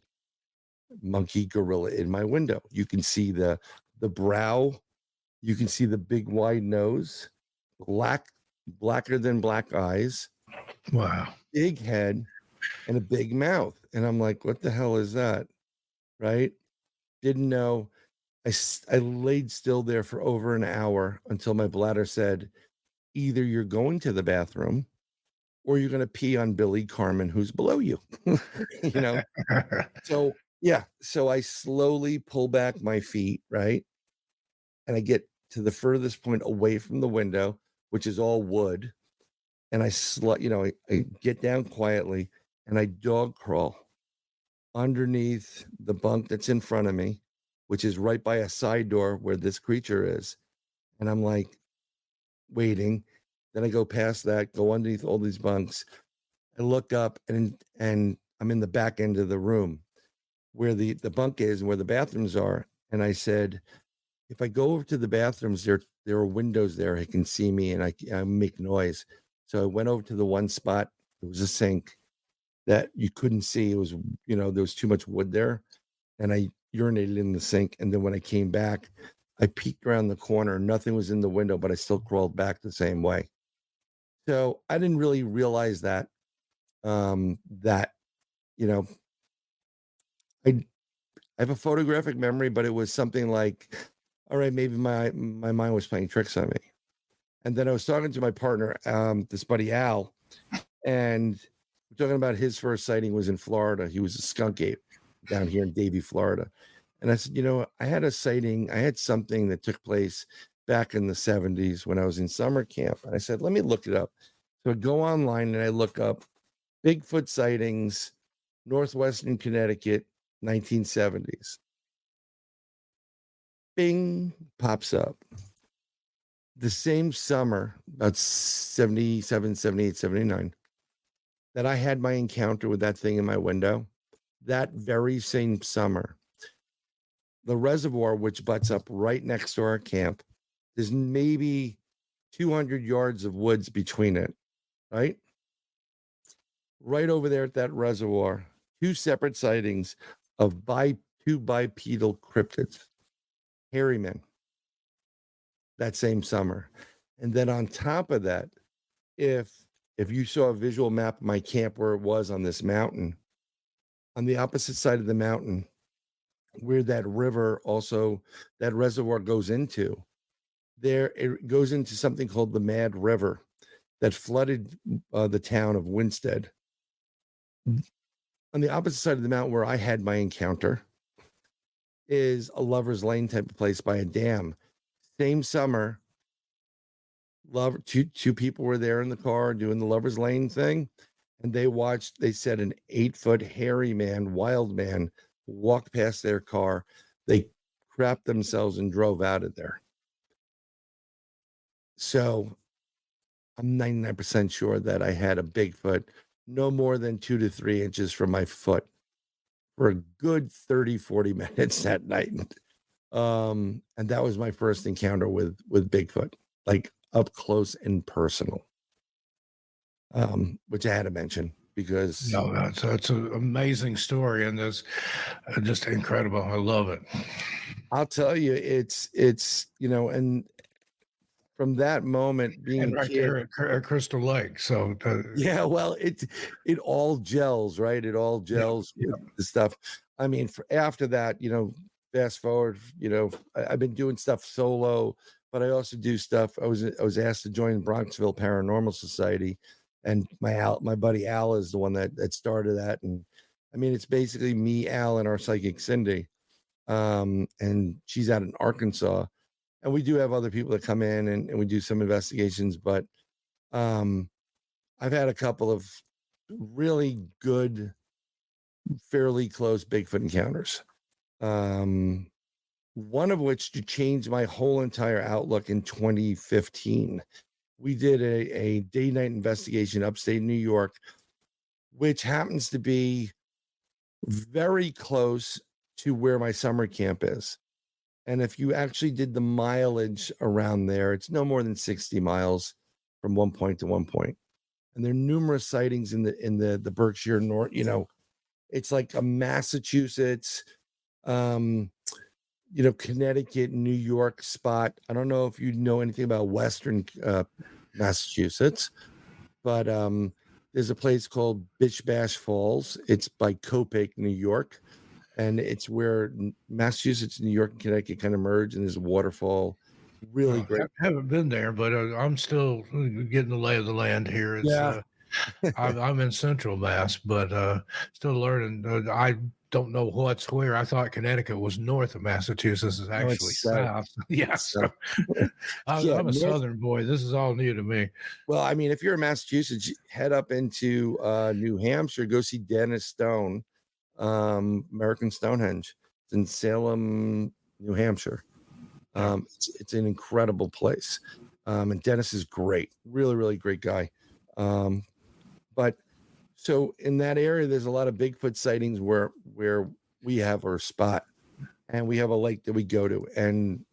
monkey gorilla in my window. You can see the brow, you can see the big wide nose, blacker than black eyes. Wow. Big head and a big mouth. And I'm like, what the hell is that? Right? Didn't know. I laid still there for over an hour until my bladder said, either you're going to the bathroom or you're going to pee on Billy Carmen, who's below you. you know? So, yeah. So I slowly pull back my feet, right? And I get to the furthest point away from the window, which is all wood. And I get down quietly and I dog crawl underneath the bunk that's in front of me, which is right by a side door where this creature is. And I'm like waiting. Then I go past that, go underneath all these bunks. I look up and I'm in the back end of the room where the bunk is and where the bathrooms are. And I said, if I go over to the bathrooms, there are windows there. I can see me and I make noise. So I went over to the one spot. It was a sink that you couldn't see. It was, there was too much wood there. And I urinated in the sink. And then when I came back, I peeked around the corner. Nothing was in the window, but I still crawled back the same way. So I didn't really realize that, that, you know, I have a photographic memory, but it was something like, all right, maybe my mind was playing tricks on me. And then I was talking to my partner, this buddy Al, and we're talking about his first sighting was in Florida. He was a skunk ape down here in Davie, Florida. And I said, I had a sighting. I had something that took place back in the 70s when I was in summer camp. And I said, let me look it up. So I go online and I look up Bigfoot sightings, Northwestern Connecticut, 1970s. Bing, pops up. The same summer, about 77, 78, 79, that I had my encounter with that thing in my window, that very same summer, the reservoir, which butts up right next to our camp, there's maybe 200 yards of woods between it, right? Right over there at that reservoir, 2 separate sightings of two bipedal cryptids, hairy men, that same summer. And then on top of that, if you saw a visual map of my camp where it was on this mountain, on the opposite side of the mountain, where that river also, that reservoir goes into, there it goes into something called the Mad River that flooded the town of Winstead. On the opposite side of the mountain where I had my encounter, is a Lover's Lane type of place by a dam. Same summer, two people were there in the car doing the Lover's Lane thing, and they said an 8-foot hairy man, wild man, walked past their car. They crapped themselves and drove out of there. So I'm 99% sure that I had a Bigfoot no more than 2 to 3 inches from my foot for a good 30, 40 minutes that night. And that was my first encounter with Bigfoot, like up close and personal. Which I had to mention because No, that's an amazing story, and that's just incredible. I love it. I'll tell you, it's and from that moment, being And a right kid, there at Crystal Lake. So yeah, well, it all gels, right? It all gels with the stuff. I mean, after that, fast forward, I've been doing stuff solo, but I also do stuff. I was asked to join Bronxville Paranormal Society, and my buddy Al is the one that started that. And I mean, it's basically me, Al, and our psychic Cindy. And she's out in Arkansas, and we do have other people that come in and we do some investigations, but I've had a couple of really good, fairly close Bigfoot encounters. One of which to change my whole entire outlook in 2015. We did a day-night investigation upstate New York, which happens to be very close to where my summer camp is. And if you actually did the mileage around there, it's no more than 60 miles from one point to one point. And there are numerous sightings in the Berkshire North. It's like a Massachusetts, Connecticut, New York spot. I don't know if you know anything about Western Massachusetts, but there's a place called Bitch Bash Falls. It's by Copake, New York, and it's where Massachusetts, New York, and Connecticut kind of merge, and there's a waterfall. Really great. I haven't been there, but I'm still getting the lay of the land here. It's I'm in Central Mass, but still learning. I don't know what's where. I thought Connecticut was north of Massachusetts. It's actually south. Yes, So, I'm a Southern boy. This is all new to me. Well, I mean, if you're in Massachusetts, head up into New Hampshire, go see Dennis Stone, American Stonehenge. It's in Salem, New Hampshire. It's an incredible place. And Dennis is great, really, really great guy. But so in that area, there's a lot of Bigfoot sightings where we have our spot, and we have a lake that we go to. And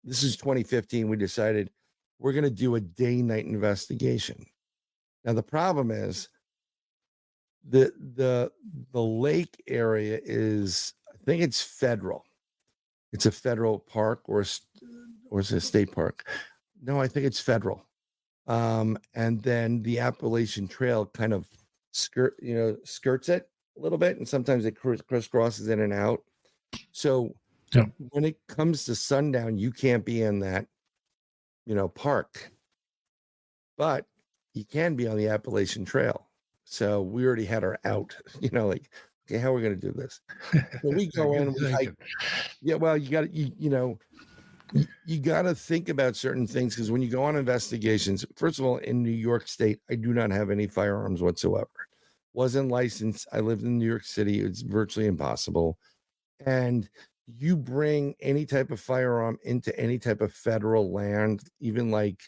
this is 2015. We decided we're going to do a day-night investigation. Now the problem is the lake area is, I think it's federal. It's a federal park or is it a state park? No, I think it's federal. And then the Appalachian Trail kind of skirts it a little bit, and sometimes it crisscrosses in and out. So when it comes to sundown, you can't be in that, park, but you can be on the Appalachian Trail. So we already had our out, like, okay, how are we going to do this? So we go in, we hike. Yeah, well, you got to, you got to think about certain things, because when you go on investigations, first of all, in New York State, I do not have any firearms whatsoever. Wasn't licensed. I lived in New York City. It's virtually impossible. And you bring any type of firearm into any type of federal land, even like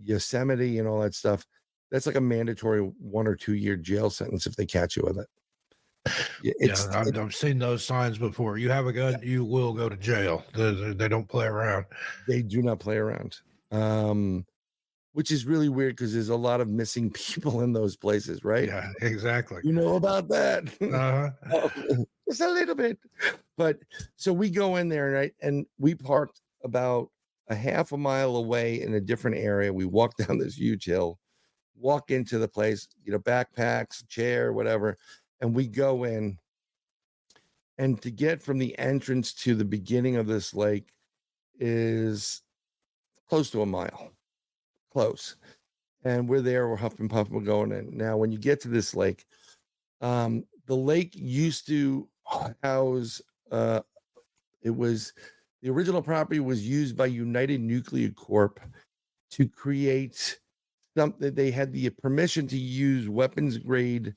Yosemite and all that stuff, that's like a mandatory 1 or 2 year jail sentence if they catch you with it. I've seen those signs before. You have a gun, you will go to jail. They don't play around. They do not play around, which is really weird because there's a lot of missing people in those places, right? Yeah, exactly. You know about that? Just a little bit. But so we go in there, right? And we parked about a half a mile away in a different area. We walk down this huge hill, walk into the place, backpacks, chair, whatever. And we go in, and to get from the entrance to the beginning of this lake is close to a mile. Close. And we're there, we're huffing and puffing, we're going in. Now, when you get to this lake, the lake used to house it was the original property was used by United Nuclear Corp to create something. They had the permission to use weapons grade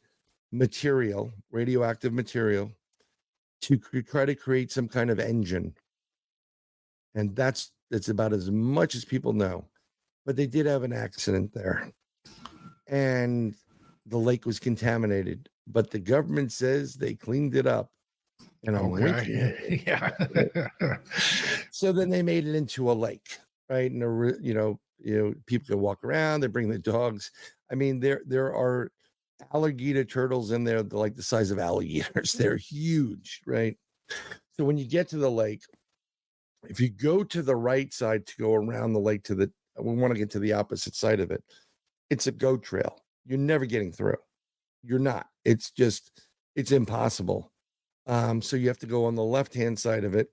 material, radioactive material, to try to create some kind of engine. And that's about as much as people know. But they did have an accident there, and the lake was contaminated. But the government says they cleaned it up, and I'm winking. Okay. Yeah. So then they made it into a lake, right? And people can walk around. They bring the dogs. I mean, there are alligator turtles in there, like the size of alligators. They're huge, right? So when you get to the lake, if you go to the right side to go around the lake we want to get to the opposite side of it. It's a goat trail. You're never getting through. You're not. It's impossible. So you have to go on the left-hand side of it,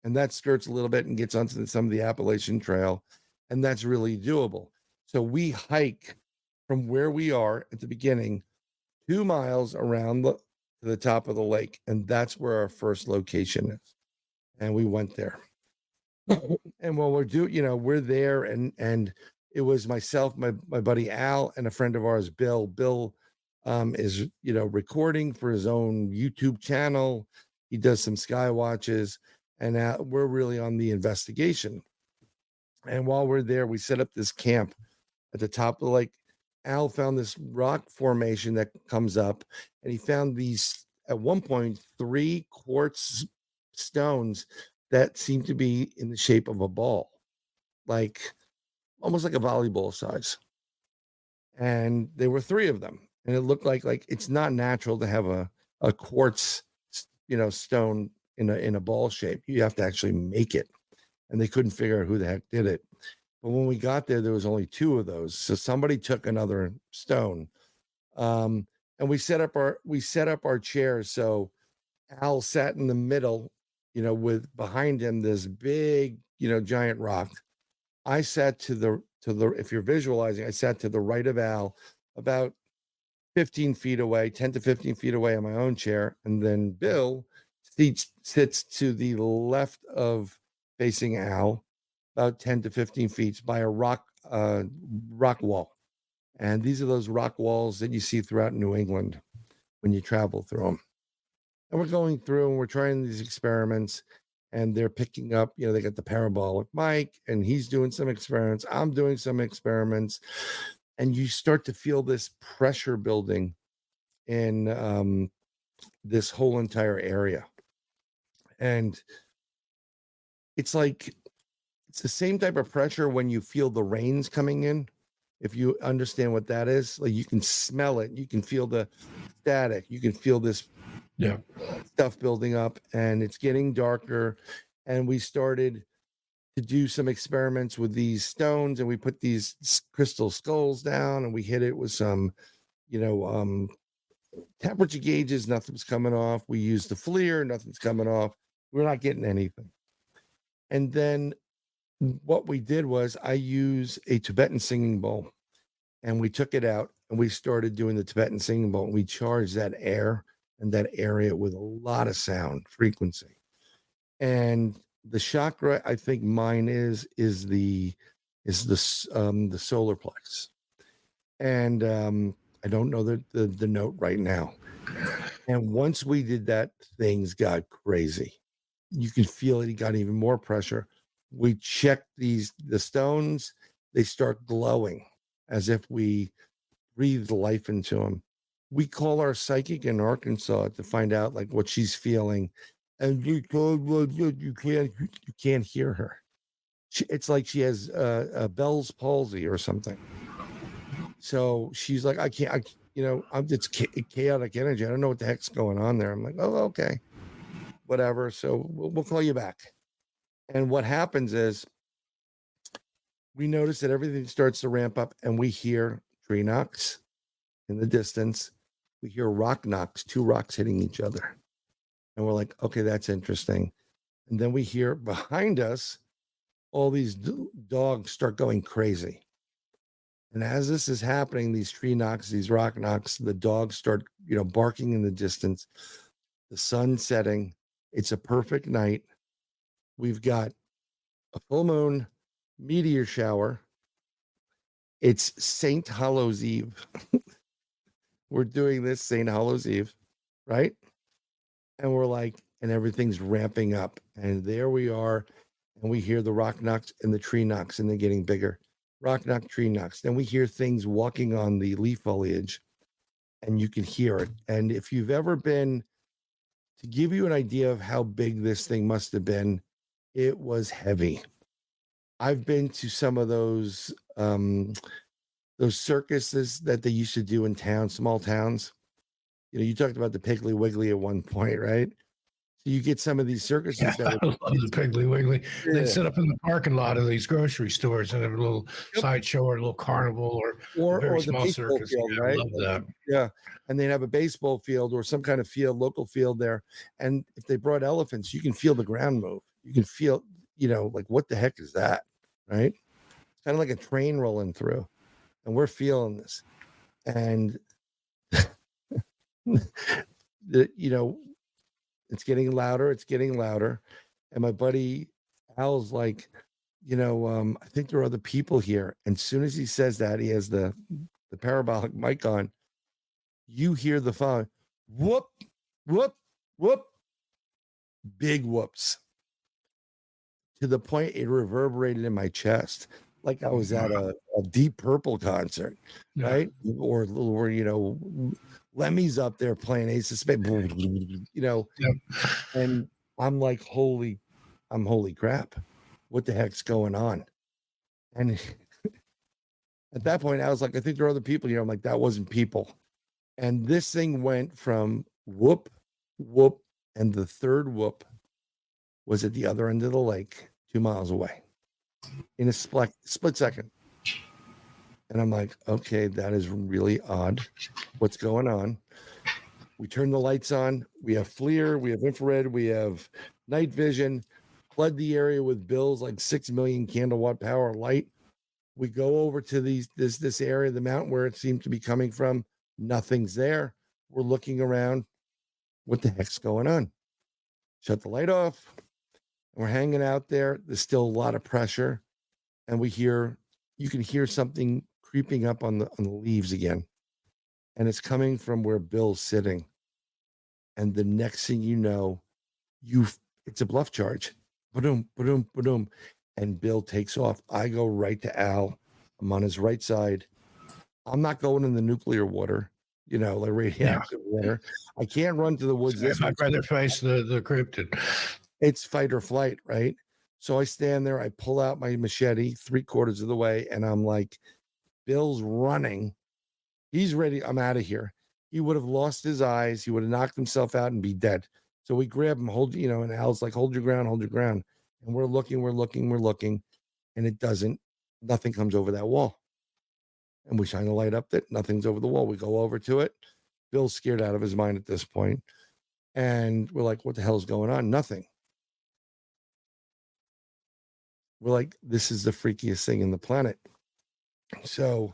and that skirts a little bit and gets onto some of the Appalachian Trail, and that's really doable. So we hike from where we are at the beginning 2 miles around to the top of the lake, and that's where our first location is. And we went there. And while we're there, and it was myself, my buddy Al, and a friend of ours, Bill. Bill is recording for his own YouTube channel. He does some sky watches, and we're really on the investigation. And while we're there, we set up this camp at the top of the lake. Al found this rock formation that comes up, and he found these, at one point, 3 quartz stones that seemed to be in the shape of a ball, like almost like a volleyball size. And there were 3 of them, and it looked like it's not natural to have a quartz, stone in a ball shape. You have to actually make it, and they couldn't figure out who the heck did it. But when we got there was only 2 of those, so somebody took another stone, and we set up our chairs. So Al sat in the middle, with behind him this big, giant rock. I sat to the if you're visualizing, I sat to the right of Al, about 15 feet away, 10 to 15 feet away on my own chair. And then Bill sits to the left of facing Al, about 10 to 15 feet by a rock wall. And these are those rock walls that you see throughout New England when you travel through them. And we're going through and we're trying these experiments, and they're picking up, they got the parabolic mic, and he's doing some experiments. I'm doing some experiments. And you start to feel this pressure building in this whole entire area. And it's like, it's the same type of pressure when you feel the rains coming in. If you understand what that is, like, you can smell it. You can feel the static. You can feel this stuff building up, and it's getting darker. And we started to do some experiments with these stones, and we put these crystal skulls down, and we hit it with some, temperature gauges. Nothing's coming off. We used the FLIR. Nothing's coming off. We're not getting anything. And then what we did was I use a Tibetan singing bowl, and we took it out and we started doing the Tibetan singing bowl. And we charged that air and that area with a lot of sound frequency. And the chakra, I think mine is the solar plex. And I don't know the note right now. And once we did that, things got crazy. You can feel it. He got even more pressure. We checked the stones. They start glowing as if we breathed life into them. We call our psychic in Arkansas to find out like what she's feeling. And you can't hear her. It's like she has a Bell's palsy or something. So she's like, it's chaotic energy. I don't know what the heck's going on there. I'm like, oh, okay, whatever. So we'll call you back. And what happens is we notice that everything starts to ramp up, and we hear tree knocks in the distance. We hear rock knocks, 2 rocks hitting each other. And we're like, okay, that's interesting. And then we hear behind us, all these dogs start going crazy. And as this is happening, these tree knocks, these rock knocks, the dogs start, barking in the distance. The sun setting, It's a perfect night. We've got a full moon, meteor shower. It's St. Hallows Eve. We're doing this St. Hallows Eve, right? And we're like, and everything's ramping up. And there we are. And we hear the rock knocks and the tree knocks, and they're getting bigger. Rock knock, tree knocks. Then we hear things walking on the leaf foliage, and you can hear it. And if you've ever been, to give you an idea of how big this thing must have been, it was heavy. I've been to some of those circuses that they used to do in towns, small towns. You know, you talked about the Piggly Wiggly at one point, right? So you get some of these circuses Yeah, that I love the Piggly Wiggly. Yeah. They'd sit up in the parking lot of these grocery stores and have a little Yep. sideshow or a little carnival or a very the small baseball circus. field, Yeah, right? I love that. Yeah. And they'd have a baseball field or some kind of field, local field there. And if they brought elephants, you can feel the ground move. You can feel, you know, like, what the heck is that? Right? It's kind of like a train rolling through. And we're feeling this. And you know, it's getting louder. It's getting louder. And my buddy Al's like, you know, I think there are other people here. And as soon as he says that, he has the parabolic mic on. You hear the phone, whoop, whoop, whoop, big whoops, to the point it reverberated in my chest, like I was at a Deep Purple concert, Yeah. right? Or you know, Lemmy's up there playing Ace of Spades, you know, Yep. and I'm like, holy crap, what the heck's going on? And at that point, I was like, I think there are other people here. I'm like, that wasn't people. And this thing went from whoop, whoop, and the third whoop was at the other end of the lake, 2 miles away, in a split second. And I'm like, okay, that is really odd. What's going on? We turn the lights on. We have FLIR, we have infrared, we have night vision, flood the area with bills like 6 million candlewatt power light. We go over to this area of the mountain where it seemed to be coming from. Nothing's there. We're looking around. What the heck's going on? Shut the light off. We're hanging out there. There's still a lot of pressure. And you can hear something creeping up on the leaves again. And it's coming from where Bill's sitting. And the next thing you know, it's a bluff charge. Ba-doom, ba-doom, ba-doom. And Bill takes off. I go right to Al. I'm on his right side. I'm not going in the nuclear water, you know, like radioactive water. I can't run to the woods. I'd rather face the cryptid. It's fight or flight, right? So I stand there. I pull out my machete 3/4 of the way, and I'm like, Bill's running. He's ready. I'm out of here. He would have lost his eyes. He would have knocked himself out and be dead. So we grab him, and Al's like, hold your ground, hold your ground. And we're looking, and nothing comes over that wall. And we shine the light up that nothing's over the wall. We go over to it. Bill's scared out of his mind at this point. And we're like, what the hell is going on? Nothing. We're like, this is the freakiest thing in the planet. So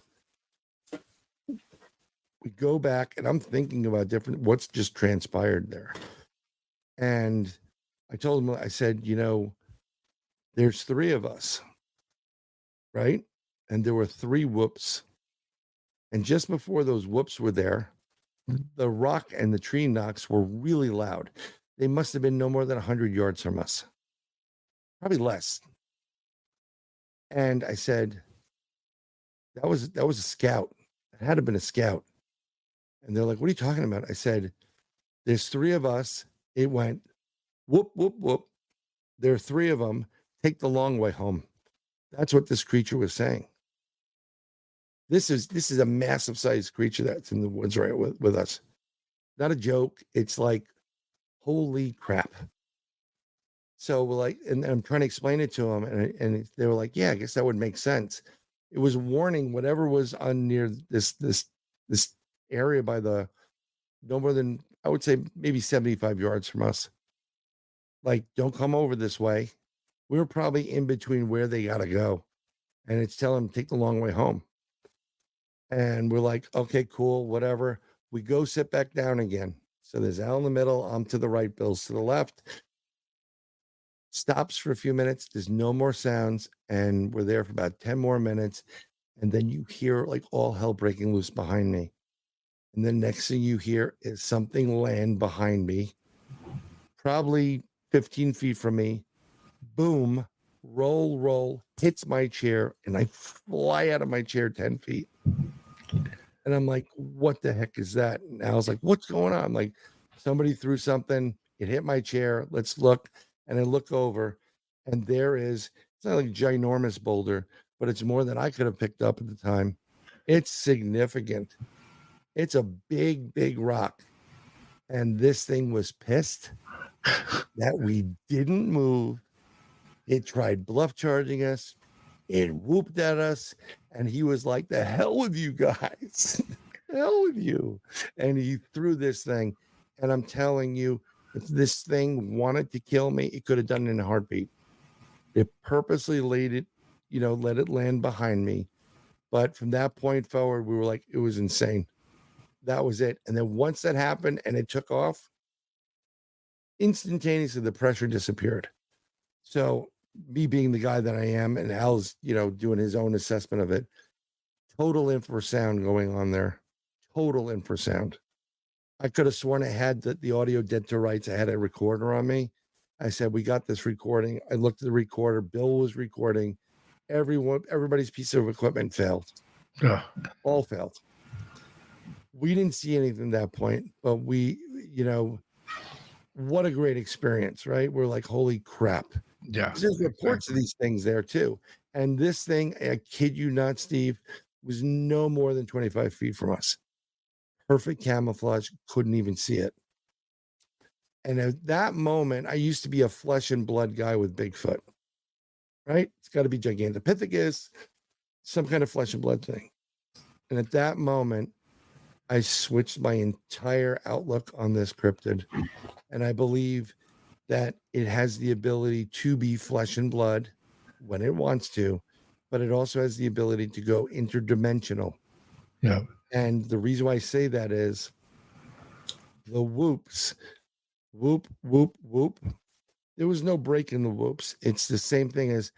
we go back, and I'm thinking about what's just transpired there. And I told him, I said, you know, there's 3 of us, right? And there were 3 whoops. And just before those whoops were there, the rock and the tree knocks were really loud. They must have been no more than 100 yards from us, probably less. And I said, that was a scout. It had to have been a scout. And they're like, what are you talking about? I said, there's 3 of us. It went whoop, whoop, whoop. There are 3 of them. Take the long way home. That's what this creature was saying. This is a massive sized creature that's in the woods right with us. Not a joke. It's like, holy crap. So we're like, and I'm trying to explain it to them, and they were like, yeah, I guess that would make sense. It was warning whatever was on near this area by the no more than, I would say, maybe 75 yards from us. Like, don't come over this way. We were probably in between where they got to go. And it's telling them, take the long way home. And we're like, okay, cool, whatever. We go sit back down again. So there's Al in the middle. I'm to the right, Bill's to the left. stops for a few minutes. There's no more sounds. And we're there for about 10 more minutes. And then you hear like all hell breaking loose behind me. And the next thing you hear is something land behind me, probably 15 feet from me. Boom, roll, hits my chair, and I fly out of my chair 10 feet. And I'm like, what the heck is that? And I was like, what's going on? I'm like, somebody threw something. It hit my chair. Let's look. And I look over, and there is, it's not like a ginormous boulder, but it's more than I could have picked up at the time. It's significant. It's a big rock. And this thing was pissed that we didn't move. It tried bluff charging us. It whooped at us. And he was like, the hell with you guys. Hell with you. And he threw this thing. And I'm telling you, if this thing wanted to kill me, it could have done it in a heartbeat. It purposely laid it, let it land behind me. But from that point forward, we were like, it was insane. That was it. And then once that happened and it took off, instantaneously the pressure disappeared. So me being the guy that I am, and Al's, doing his own assessment of it, total infrasound going on there. Total infrasound. I could have sworn I had the audio dead to rights. I had a recorder on me. I said, we got this recording. I looked at the recorder. Bill was recording. Everybody's piece of equipment failed. All failed. We didn't see anything at that point, but we, what a great experience, right? We're like, holy crap. Yeah. There's reports of these things there too. And this thing, I kid you not, Steve, was no more than 25 feet from us. Perfect camouflage, couldn't even see it. And at that moment, I used to be a flesh and blood guy with Bigfoot, right? It's got to be Gigantopithecus, some kind of flesh and blood thing. And at that moment, I switched my entire outlook on this cryptid. And I believe that it has the ability to be flesh and blood when it wants to, but it also has the ability to go interdimensional. Yeah. And the reason why I say that is the whoops, whoop, whoop, whoop. There was no break in the whoops. It's the same thing as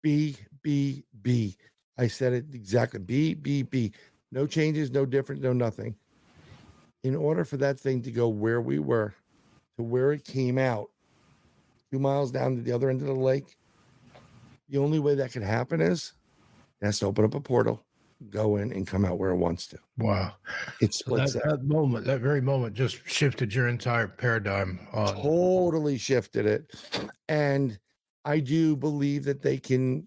B, B, B. I said it exactly. B, B, B. No changes, no different, no nothing. In order for that thing to go where we were, to where it came out, 2 miles down to the other end of the lake, the only way that could happen is it has to open up a portal, go in, and come out where it wants to. Wow. It So splits that very moment just shifted your entire paradigm on. Totally shifted it. And I do believe that they can,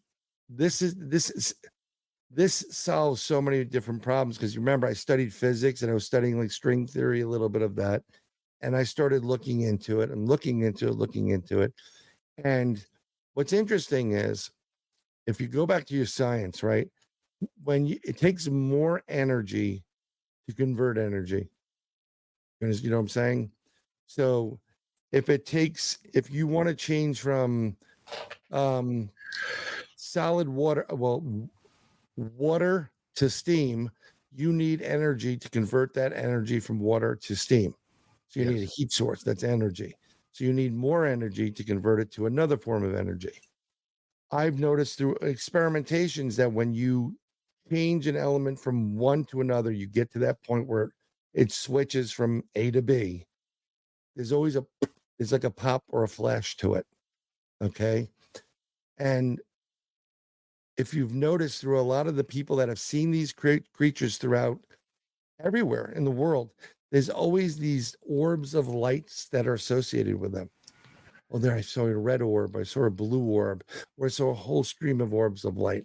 this solves so many different problems, because you remember I studied physics and I was studying like string theory, a little bit of that. And I started looking into it. And what's interesting is, if you go back to your science, right, it takes more energy to convert energy. You know what I'm saying? So if you want to change from solid water, water to steam, you need energy to convert that energy from water to steam. So you need a heat source, that's energy. So you need more energy to convert it to another form of energy. I've noticed through experimentations that when you change an element from one to another, you get to that point where it switches from A to B. There's like a pop or a flash to it. Okay. And if you've noticed, through a lot of the people that have seen these creatures throughout everywhere in the world, there's always these orbs of lights that are associated with them. Oh, there I saw a red orb, I saw a blue orb, or I saw a whole stream of orbs of light.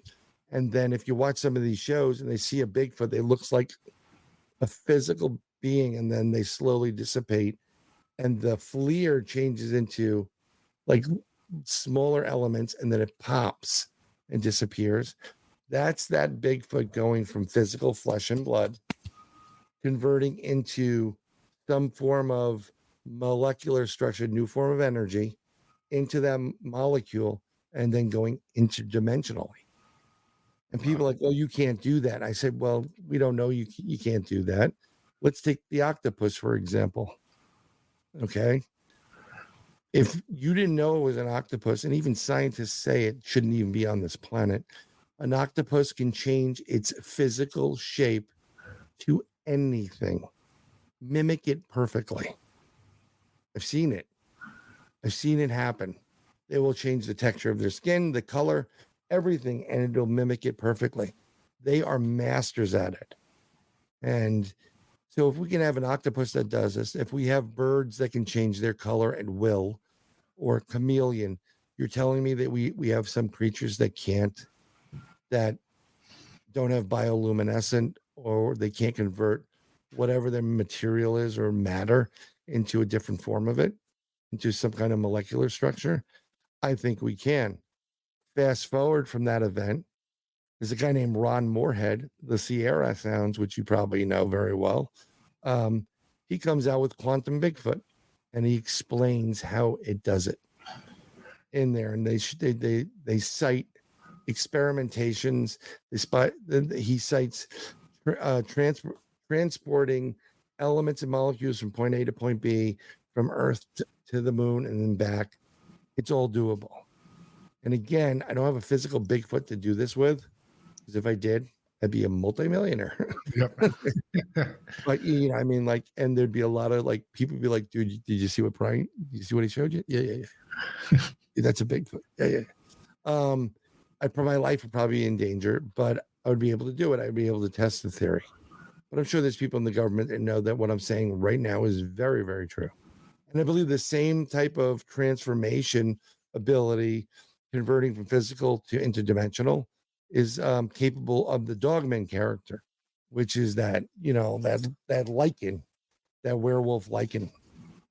And then if you watch some of these shows and they see a Bigfoot, it looks like a physical being, and then they slowly dissipate, and the FLIR changes into like smaller elements, and then it pops and disappears. That's that Bigfoot going from physical flesh and blood, converting into some form of molecular structure, new form of energy, into that molecule, and then going interdimensionally. And people are like, oh, you can't do that. I said, well, we don't know you can't do that. Let's take the octopus, for example. Okay. If you didn't know it was an octopus, and even scientists say it shouldn't even be on this planet, an octopus can change its physical shape to anything, mimic it perfectly. I've seen it. I've seen it happen. They will change the texture of their skin, the color, everything, and it'll mimic it perfectly. They are masters at it. And so if we can have an octopus that does this, if we have birds that can change their color at will, or chameleon, you're telling me that we have some creatures that can't, that don't have bioluminescent, or they can't convert whatever their material is or matter into a different form of it, into some kind of molecular structure? I think we can. Fast forward from that event, there's a guy named Ron Moorhead, the Sierra Sounds, which you probably know very well. He comes out with Quantum Bigfoot, and he explains how it does it in there. And they cite experimentations. He cites transporting elements and molecules from point A to point B, from Earth to the moon and then back. It's all doable. And again, I don't have a physical Bigfoot to do this with, because if I did, I'd be a multimillionaire. Yep. But I mean, like, and there'd be a lot of like people be like, dude, did you see what Bryan? Did you see what he showed you? Yeah. That's a Bigfoot. Yeah. My life would probably be in danger, but I would be able to do it. I'd be able to test the theory. But I'm sure there's people in the government that know that what I'm saying right now is very, very true. And I believe the same type of transformation ability, converting from physical to interdimensional, is capable of the Dogman character, which is that that lichen, that werewolf lichen.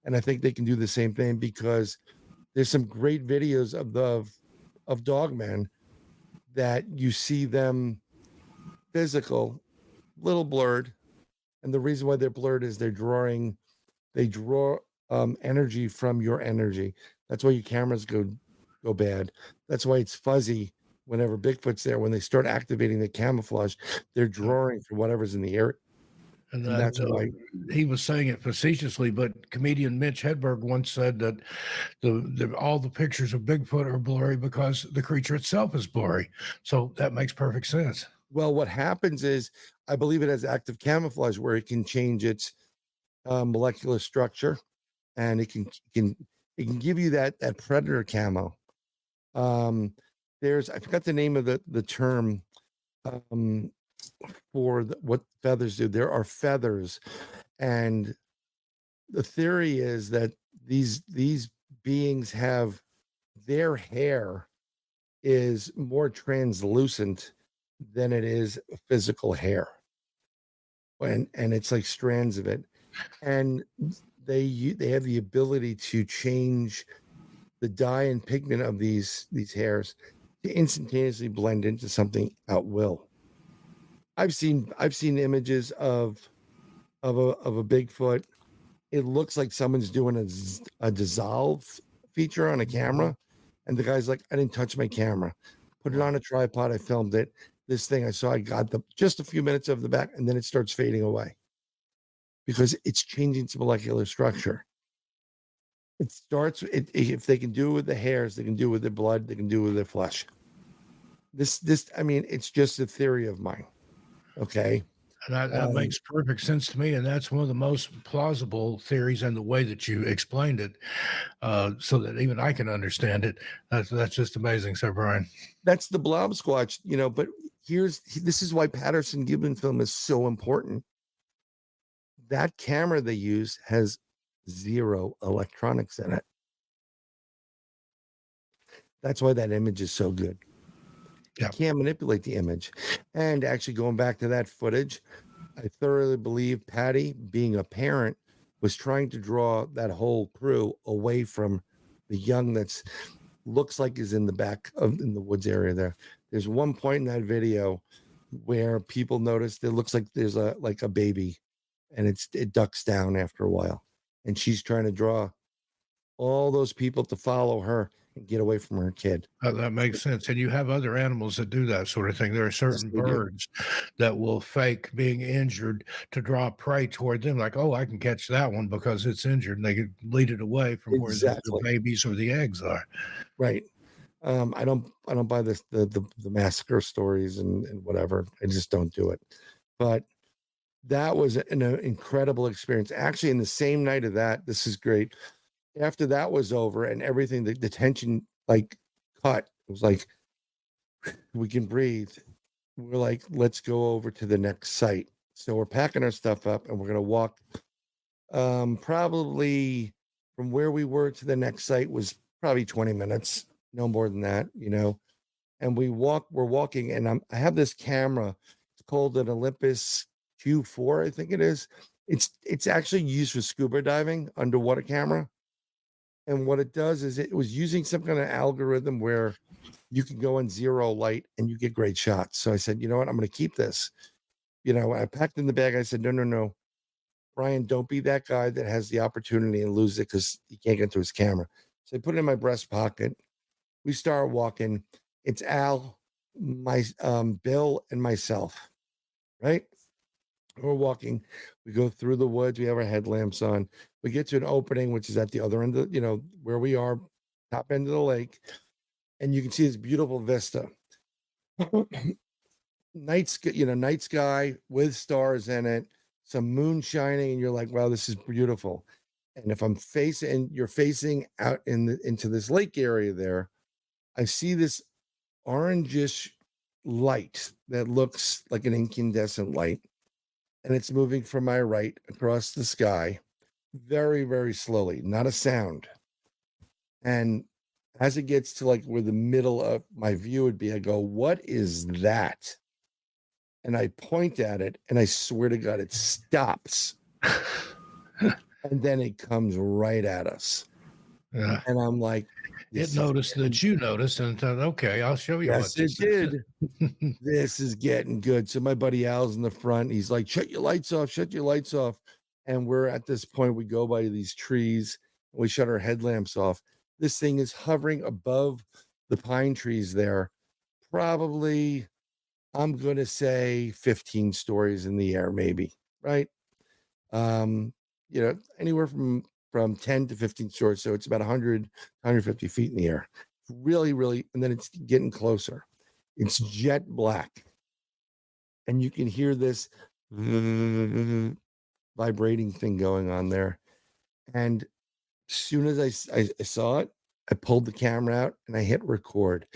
And I think they can do the same thing, because there's some great videos of Dogman that you see them physical, little blurred, and the reason why they're blurred is they draw energy from your energy. That's why your cameras go bad. That's why it's fuzzy whenever Bigfoot's there. When they start activating the camouflage, they're drawing from whatever's in the air. And that's why he was saying it facetiously, but comedian Mitch Hedberg once said that all the pictures of Bigfoot are blurry because the creature itself is blurry. So that makes perfect sense. Well, what happens is, I believe it has active camouflage where it can change its molecular structure, and it can give you that predator camo. I forgot the name of the term for what feathers do. There are feathers, and the theory is that these beings have, their hair is more translucent than it is physical hair, and it's like strands of it, and they have the ability to change the dye and pigment of these hairs to instantaneously blend into something at will. I've seen images of a Bigfoot. It looks like someone's doing a dissolve feature on a camera, and the guy's like, I didn't touch my camera. Put it on a tripod. I filmed it. This thing I saw, I got just a few minutes of the back, and then it starts fading away because it's changing its molecular structure. It starts, if they can do it with the hairs, they can do it with their blood, they can do it with their flesh. I mean, it's just a theory of mine. Okay. And that makes perfect sense to me. And that's one of the most plausible theories, and the way that you explained it, so that even I can understand it. That's just amazing, Sir Bryan. That's the blob squatch, but this is why Patterson Gibbon film is so important. That camera they use has 0 electronics in it. That's why that image is so good. You can't manipulate the image. And actually, going back to that footage, I thoroughly believe Patty, being a parent, was trying to draw that whole crew away from the young that's looks like is in the back in the woods area there. There's one point in that video where people notice it looks like there's a baby, and it ducks down after a while, and she's trying to draw all those people to follow her and get away from her kid. That makes sense. And you have other animals that do that sort of thing. There are certain they do. birds that will fake being injured to draw prey toward them, like, oh, I can catch that one because it's injured, and they can lead it away from where the Exactly. babies or the eggs are. Right. I don't buy this the massacre stories and whatever. I just don't do it. But that was an incredible experience. Actually, in the same night of that, this is great. After that was over and everything, the tension like cut. It was like we can breathe. We're like, let's go over to the next site. So we're packing our stuff up and we're gonna walk. Probably from where we were to the next site was probably 20 minutes, no more than that, And we're walking, and I have this camera. It's called an Olympus Q4, I think it is. It's actually used for scuba diving, underwater camera. And what it does is it was using some kind of algorithm where you can go in zero light and you get great shots. So I said, you know what, I'm going to keep this. I packed in the bag. I said, no, Bryan, don't be that guy that has the opportunity and lose it because he can't get to his camera. So I put it in my breast pocket. We start walking. It's Al, my Bill, and myself, right? We're walking. We go through the woods. We have our headlamps on. We get to an opening, which is at the other end of, where we are, top end of the lake. And you can see this beautiful vista. Night sky with stars in it, some moon shining, and you're like, wow, this is beautiful. And if you're facing out into this lake area there, I see this orangish light that looks like an incandescent light, and it's moving from my right across the sky very, very slowly, not a sound. And as it gets to like where the middle of my view would be, I go, what is that? And I point at it, and I swear to God, it stops. And then it comes right at us. Yeah. And I'm like, It noticed that you noticed and thought, okay, I'll show you yes, what it this is. did. This is getting good. So my buddy Al's in the front. He's like, shut your lights off, shut your lights off. And we're at this point, we go by these trees and we shut our headlamps off. This thing is hovering above the pine trees there, probably, I'm going to say 15 stories in the air, maybe, right? Anywhere from 10 to 15 stories. So it's about 100, 150 feet in the air. Really, really, and then it's getting closer. It's jet black. And you can hear this vibrating thing going on there. And as soon as I saw it, I pulled the camera out and I hit record.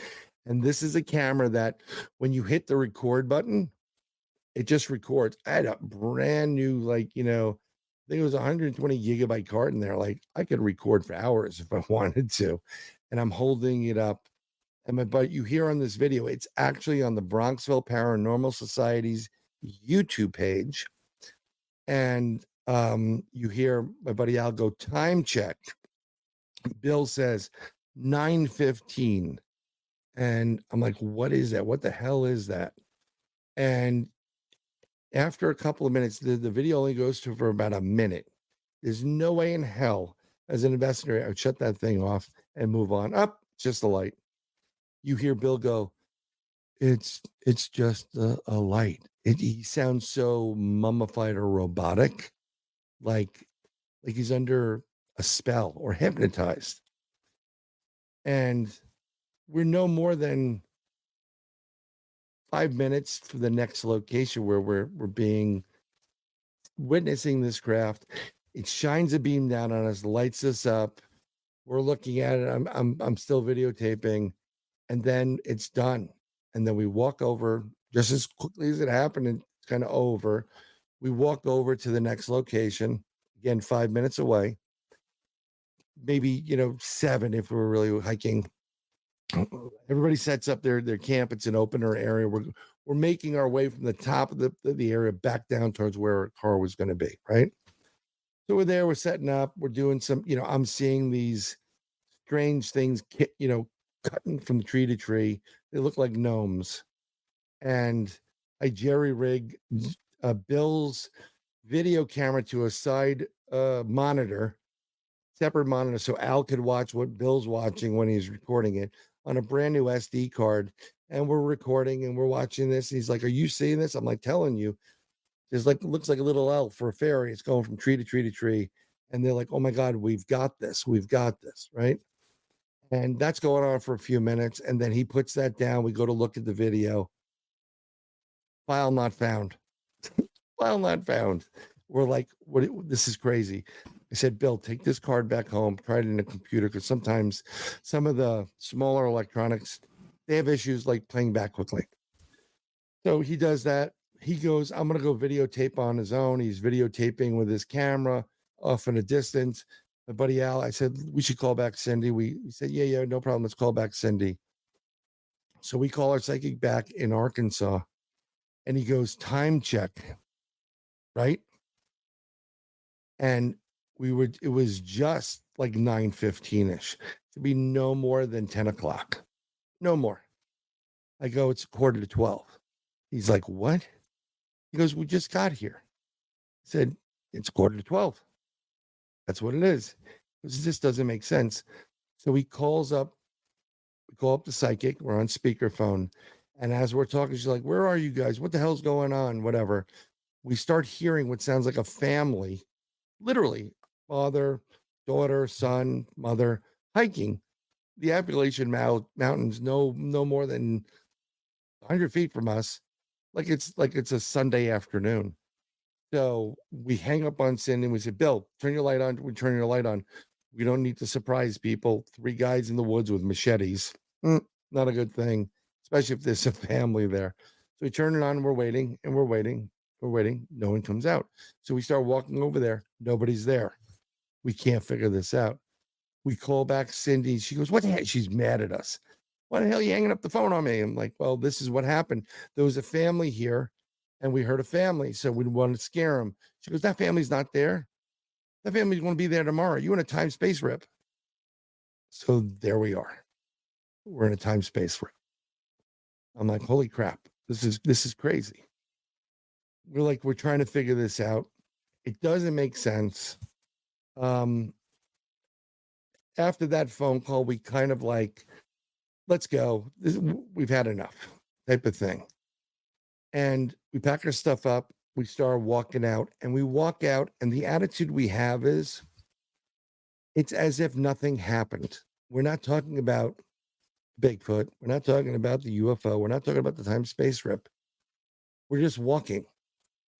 And this is a camera that when you hit the record button, it just records. I had a brand new, I think it was 120 gigabyte card in there. Like I could record for hours if I wanted to. And I'm holding it up. But you hear on this video, it's actually on the Bronxville Paranormal Society's YouTube page. And you hear my buddy Al go, time check. Bill says 9:15. And I'm like, what is that? What the hell is that? And after a couple of minutes, the video only goes to for about a minute. There's no way in hell, as an investigator, I would shut that thing off and move on. Up, just a light. You hear Bill go, it's just a light. He sounds so mummified or robotic, like he's under a spell or hypnotized. And we're no more than 5 minutes for the next location where we're being witnessing this craft. It shines a beam down on us, lights us up. We're looking at it. I'm still videotaping, and then it's done. And then we walk over just as quickly as it happened, and it's kind of over. We walk over to the next location, again, 5 minutes away. Maybe 7 if we're really hiking. Everybody sets up their camp. It's an opener area. We're making our way from the top of the area back down towards where our car was going to be, right? So we're there, we're setting up, we're doing some, I'm seeing these strange things, cutting from tree to tree. They look like gnomes. And I jerry rig Bill's video camera to a side monitor separate monitor so Al could watch what Bill's watching when he's recording it on a brand new SD card. And we're recording and we're watching this. And he's like, "Are you seeing this?" I'm like, "Telling you, there's like looks like a little elf for a fairy. It's going from tree to tree to tree." And they're like, "Oh my God, we've got this. We've got this." Right. And that's going on for a few minutes. And then he puts that down. We go to look at the video. File not found. File not found. We're like, this is crazy. I said, "Bill, take this card back home, try it in a computer, because sometimes some of the smaller electronics, they have issues like playing back quickly." So he does that. He goes, "I'm going to go videotape on his own." He's videotaping with his camera off in a distance. My buddy Al, I said, "We should call back Cindy." He said, "Yeah, no problem. Let's call back Cindy." So we call our psychic back in Arkansas, and he goes, "Time check," right? And it was just like 9:15ish. To be no more than 10 o'clock. No more. I go, "It's 11:45. He's like, "What?" He goes, "We just got here." I said, "It's 11:45. That's what it is." This doesn't make sense. So we call up the psychic. We're on speakerphone. And as we're talking, she's like, "Where are you guys? What the hell's going on?" Whatever. We start hearing what sounds like a family, literally father, daughter, son, mother, hiking the Appalachian Mountains, no more than 100 feet from us. Like it's a Sunday afternoon. So we hang up on Cindy and we say, "Bill, turn your light on." We turn your light on. We don't need to surprise people. 3 guys in the woods with machetes. Not a good thing, especially if there's a family there. So we turn it on and we're waiting and we're waiting. We're waiting. No one comes out. So we start walking over there. Nobody's there. We can't figure this out. We call back Cindy. She goes, "What the heck?" She's mad at us. "Why the hell are you hanging up the phone on me?" I'm like, "Well, this is what happened. There was a family here and we heard a family. So we wanted to scare them." She goes, "That family's not there. That family's going to be there tomorrow. You in a time space rip." So there we are. We're in a time space rip. I'm like, "Holy crap. This is crazy." We're trying to figure this out. It doesn't make sense. Um, After that phone call, we kind of like, "Let's go. We've had enough," type of thing. And we pack our stuff up. We start walking out, and we walk out, and the attitude we have is it's as if nothing happened. We're not talking about Bigfoot. We're not talking about the UFO. We're not talking about the time space rip. We're just walking,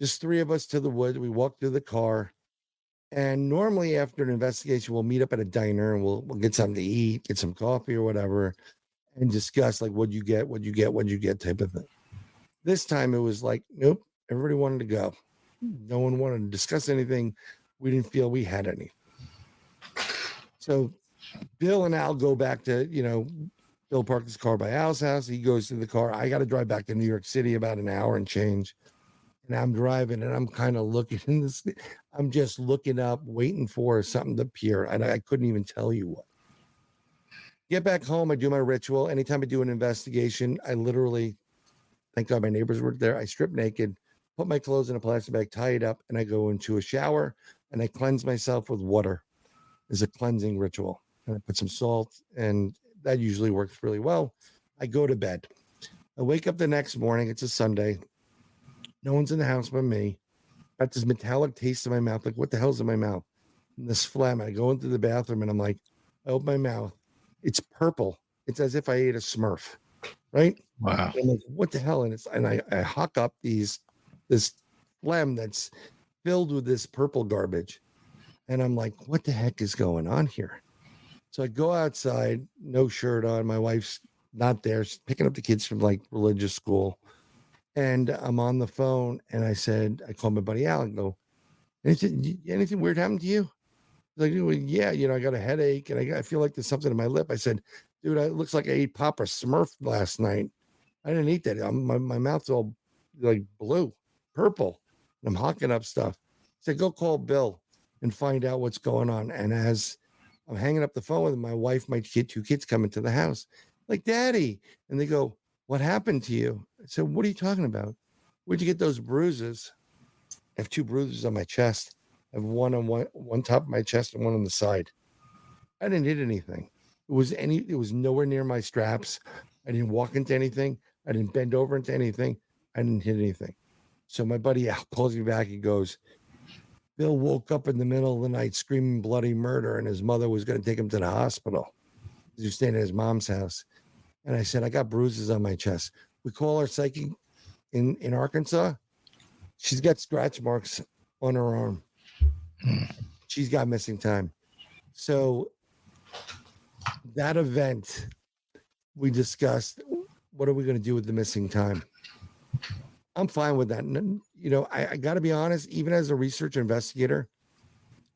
just 3 of us to the woods. We walk to the car. And normally after an investigation, we'll meet up at a diner and we'll get something to eat, get some coffee or whatever, and discuss like, what'd you get type of thing. This time it was like, nope, everybody wanted to go. No one wanted to discuss anything. We didn't feel we had any. So Bill and Al go back to, Bill parked his car by Al's house. He goes to the car. I got to drive back to New York City about an hour and change. And I'm driving and I'm kind of looking in this. I'm just looking up, waiting for something to appear. And I couldn't even tell you what. Get back home. I do my ritual. Anytime I do an investigation, I literally, thank God my neighbors were there. I strip naked, put my clothes in a plastic bag, tie it up, and I go into a shower and I cleanse myself with water. It's a cleansing ritual. And I put some salt, and that usually works really well. I go to bed. I wake up the next morning. It's a Sunday. No one's in the house but me. Got this metallic taste in my mouth. Like, what the hell's in my mouth? And this phlegm. I go into the bathroom and I'm like, I open my mouth. It's purple. It's as if I ate a Smurf, right? Wow. And I'm like, what the hell? And I huck up this phlegm that's filled with this purple garbage. And I'm like, what the heck is going on here? So I go outside, no shirt on. My wife's not there. She's picking up the kids from like religious school. And I'm on the phone and I called my buddy Al and go, anything weird happened to you? He's like, "Well, yeah, I got a headache and I feel like there's something in my lip." I said, "Dude, it looks like I ate Papa Smurf last night. I didn't eat that. My mouth's all like blue, purple. And I'm hawking up stuff." I said, "Go call Bill and find out what's going on." And as I'm hanging up the phone with him, my wife, my 2 kids come into the house, like, "Daddy." And they go, "What happened to you?" I said, "What are you talking about? Where'd you get those bruises?" I have 2 bruises on my chest. I have one on one top of my chest and one on the side. I didn't hit anything. It was nowhere near my straps. I didn't walk into anything. I didn't bend over into anything. I didn't hit anything. So my buddy Al calls me back. He goes, Bill woke up in the middle of the night screaming bloody murder, and his mother was going to take him to the hospital. He was staying at his mom's house. And I said, I got bruises on my chest. We call her psychic in Arkansas. She's got scratch marks on her arm. She's got missing time. So that event, we discussed, what are we going to do with the missing time? I'm fine with that. You know, I got to be honest, even as a research investigator,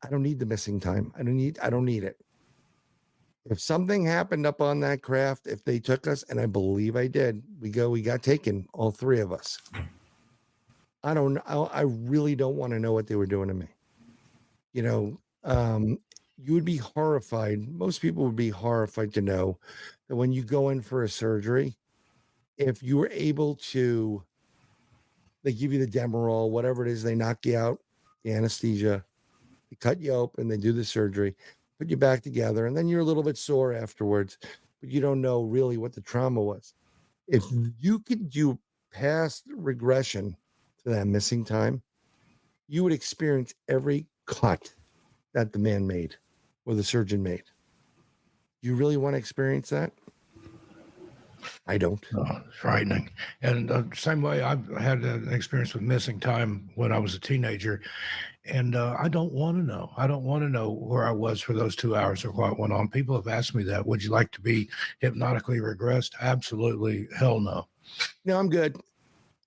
I don't need the missing time. I don't need it. If something happened up on that craft, if they took us, and I believe I did, we got taken, all three of us. I really don't want to know what they were doing to me. You know, you would be horrified. Most people would be horrified to know that when you go in for a surgery, if you were able to, they give you the Demerol, whatever it is, they knock you out, the anesthesia, they cut you open, they do the surgery, put you back together, and then you're a little bit sore afterwards, but you don't know really what the trauma was. If you could do past regression to that missing time, you would experience every cut that the man made or the surgeon made. You really want to experience that? I don't. Oh, it's frightening. And same way, I've had an experience with missing time when I was a teenager. And I don't want to know. I don't want to know where I was for those 2 hours or what went on. People have asked me that. Would you like to be hypnotically regressed? Absolutely. Hell no. No, I'm good.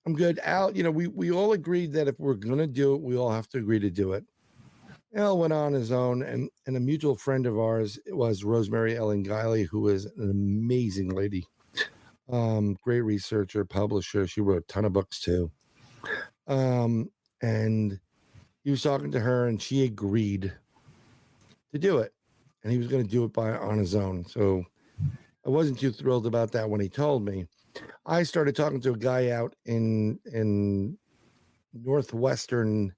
I'm good. Al, you know, we all agreed that if we're going to do it, we all have to agree to do it. Al went on his own, and a mutual friend of ours was Rosemary Ellen Guiley, who is an amazing lady. Great researcher, publisher. She wrote a ton of books too. And he was talking to her, and she agreed to do it, and he was going to do it on his own. So I wasn't too thrilled about that when he told me. I started talking to a guy out in northwestern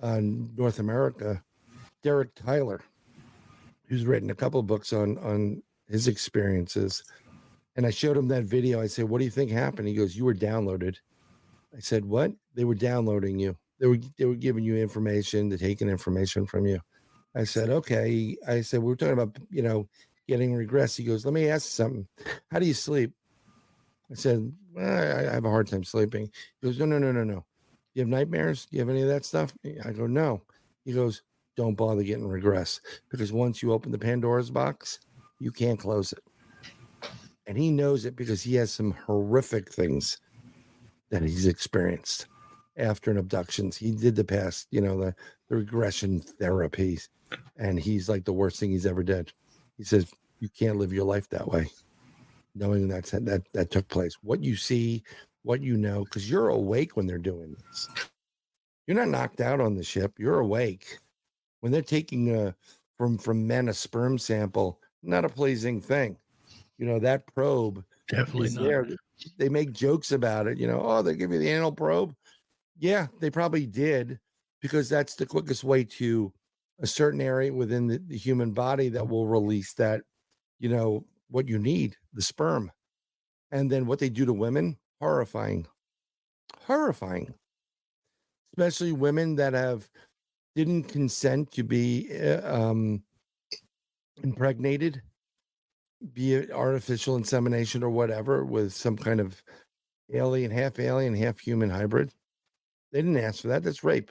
North America, Derek Tyler, who's written a couple of books on his experiences. And I showed him that video. I said, "What do you think happened?" He goes, "You were downloaded." I said, "What?" "They were downloading you. They were giving you information, they're taking information from you." I said, "Okay." I said, "We were talking about, you know, getting regress." He goes, "Let me ask you something. How do you sleep?" I said, "Well, I have a hard time sleeping." He goes, No. You have nightmares? Do you have any of that stuff? I go, "No." He goes, "Don't bother getting regress, because once you open the Pandora's box, you can't close it." And he knows it because he has some horrific things that he's experienced after an abductions. He did the past, you know, the regression therapies, and he's like the worst thing he's ever did. He says, you can't live your life that way, knowing that took place. What you see, what you know, because you're awake when they're doing this. You're not knocked out on the ship. You're awake. When they're taking from men a sperm sample, not a pleasing thing. You know, that probe Definitely is not. there. They make jokes about it. You know, oh, they give you the anal probe. Yeah, they probably did, because that's the quickest way to a certain area within the human body that will release that, you know, what you need, the sperm. And then what they do to women, horrifying, especially women that didn't consent to be impregnated, be it artificial insemination or whatever, with some kind of alien, half human hybrid. They didn't ask for that. That's rape.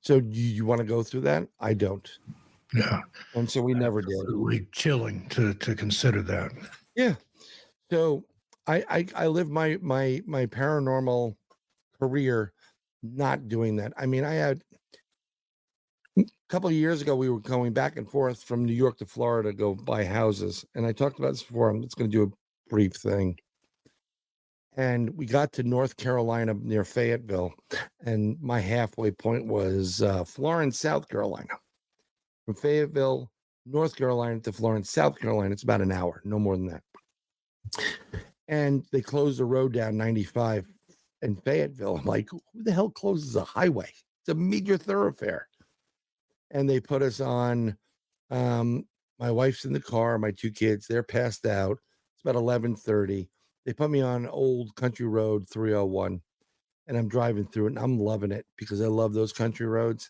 So do you want to go through that? I don't. Yeah. And so we never did. Absolutely chilling to consider that. Yeah. So I lived my paranormal career not doing that. I mean, I had a couple of years ago, we were going back and forth from New York to Florida to go buy houses. And I talked about this before. I'm just going to do a brief thing. And we got to North Carolina near Fayetteville. And my halfway point was Florence, South Carolina. From Fayetteville, North Carolina to Florence, South Carolina, it's about an hour, no more than that. And they closed the road down 95 in Fayetteville. I'm like, who the hell closes a highway? It's a major thoroughfare. And they put us on My wife's in the car, my 2 kids, they're passed out. It's about 11:30. They put me on old country road 301, and I'm driving through it, and I'm loving it because I love those country roads.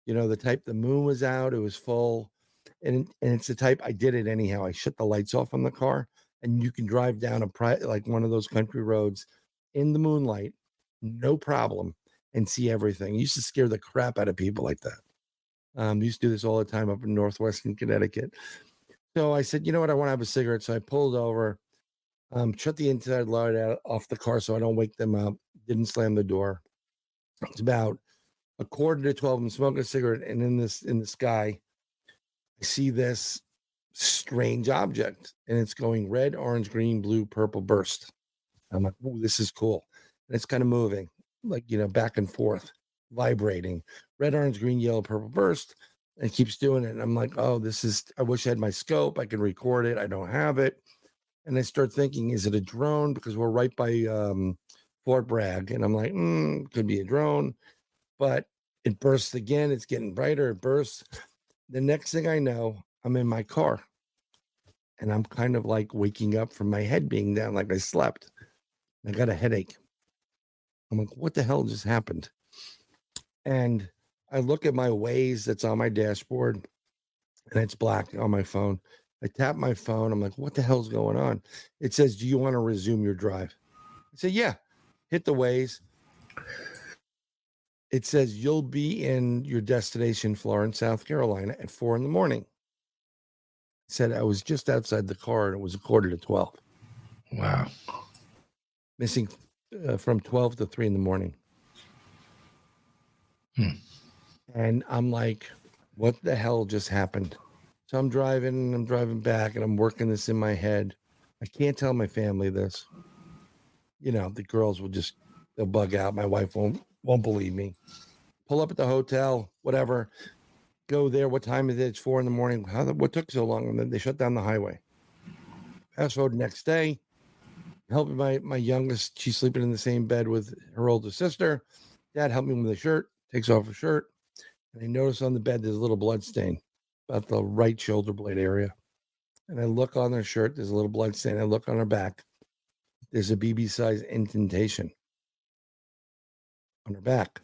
The type the moon was out, it was full, and it's the type I did it anyhow. I shut the lights off on the car, and you can drive down like one of those country roads in the moonlight, no problem, and see everything. It used to scare the crap out of people like that. Used to do this all the time up in northwestern Connecticut. So I said, you know what, I want to have a cigarette. So I pulled over, shut the inside light out off the car so I don't wake them up. Didn't slam the door. It's about a quarter to 12. I'm smoking a cigarette, and in the sky, I see this strange object, and it's going red, orange, green, blue, purple burst. I'm like, "Ooh, this is cool." And it's kind of moving, like, back and forth, vibrating. Red, orange, green, yellow, purple burst. And it keeps doing it. And I'm like, oh, I wish I had my scope. I can record it. I don't have it. And I start thinking, is it a drone? Because we're right by Fort Bragg. And I'm like, could be a drone. But it bursts again. It's getting brighter. It bursts. The next thing I know, I'm in my car. And I'm kind of like waking up from my head being down, like I slept. I got a headache. I'm like, what the hell just happened? And I look at my Waze that's on my dashboard, and it's black on my phone. I tap my phone. I'm like, what the hell's going on? It says, do you want to resume your drive? I said, yeah. Hit the Waze. It says, you'll be in your destination, Florence, South Carolina, at 4 a.m. I said, I was just outside the car, and it was a quarter to 12. Wow. Missing from 12 to 3 a.m. And I'm like, what the hell just happened? So I'm driving back, and I'm working this in my head. I can't tell my family this. The girls they'll bug out. My wife won't believe me. Pull up at the hotel, whatever. Go there. What time is it? It's 4 a.m. What took so long? And then they shut down the highway. Fast forward next day, helping my youngest. She's sleeping in the same bed with her older sister. Dad helped me with the shirt. Takes off her shirt. And I notice on the bed there's a little blood stain about the right shoulder blade area. And I look on her shirt, there's a little blood stain. I look on her back, there's a BB size indentation on her back.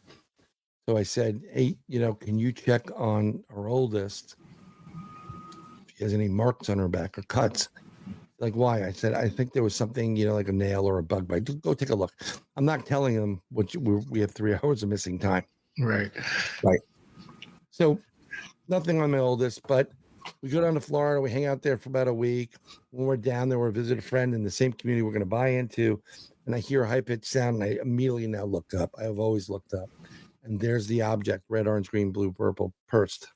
So I said, hey, can you check on our oldest if she has any marks on her back or cuts? Like, why? I said, I think there was something, like a nail or a bug bite. Just go take a look. I'm not telling them we have 3 hours of missing time. Right. So nothing on my oldest, but we go down to Florida. We hang out there for about a week. When we're down there, we're visit a friend in the same community we're going to buy into. And I hear a high-pitched sound, and I immediately now look up. I have always looked up. And there's the object, red, orange, green, blue, purple, pursed.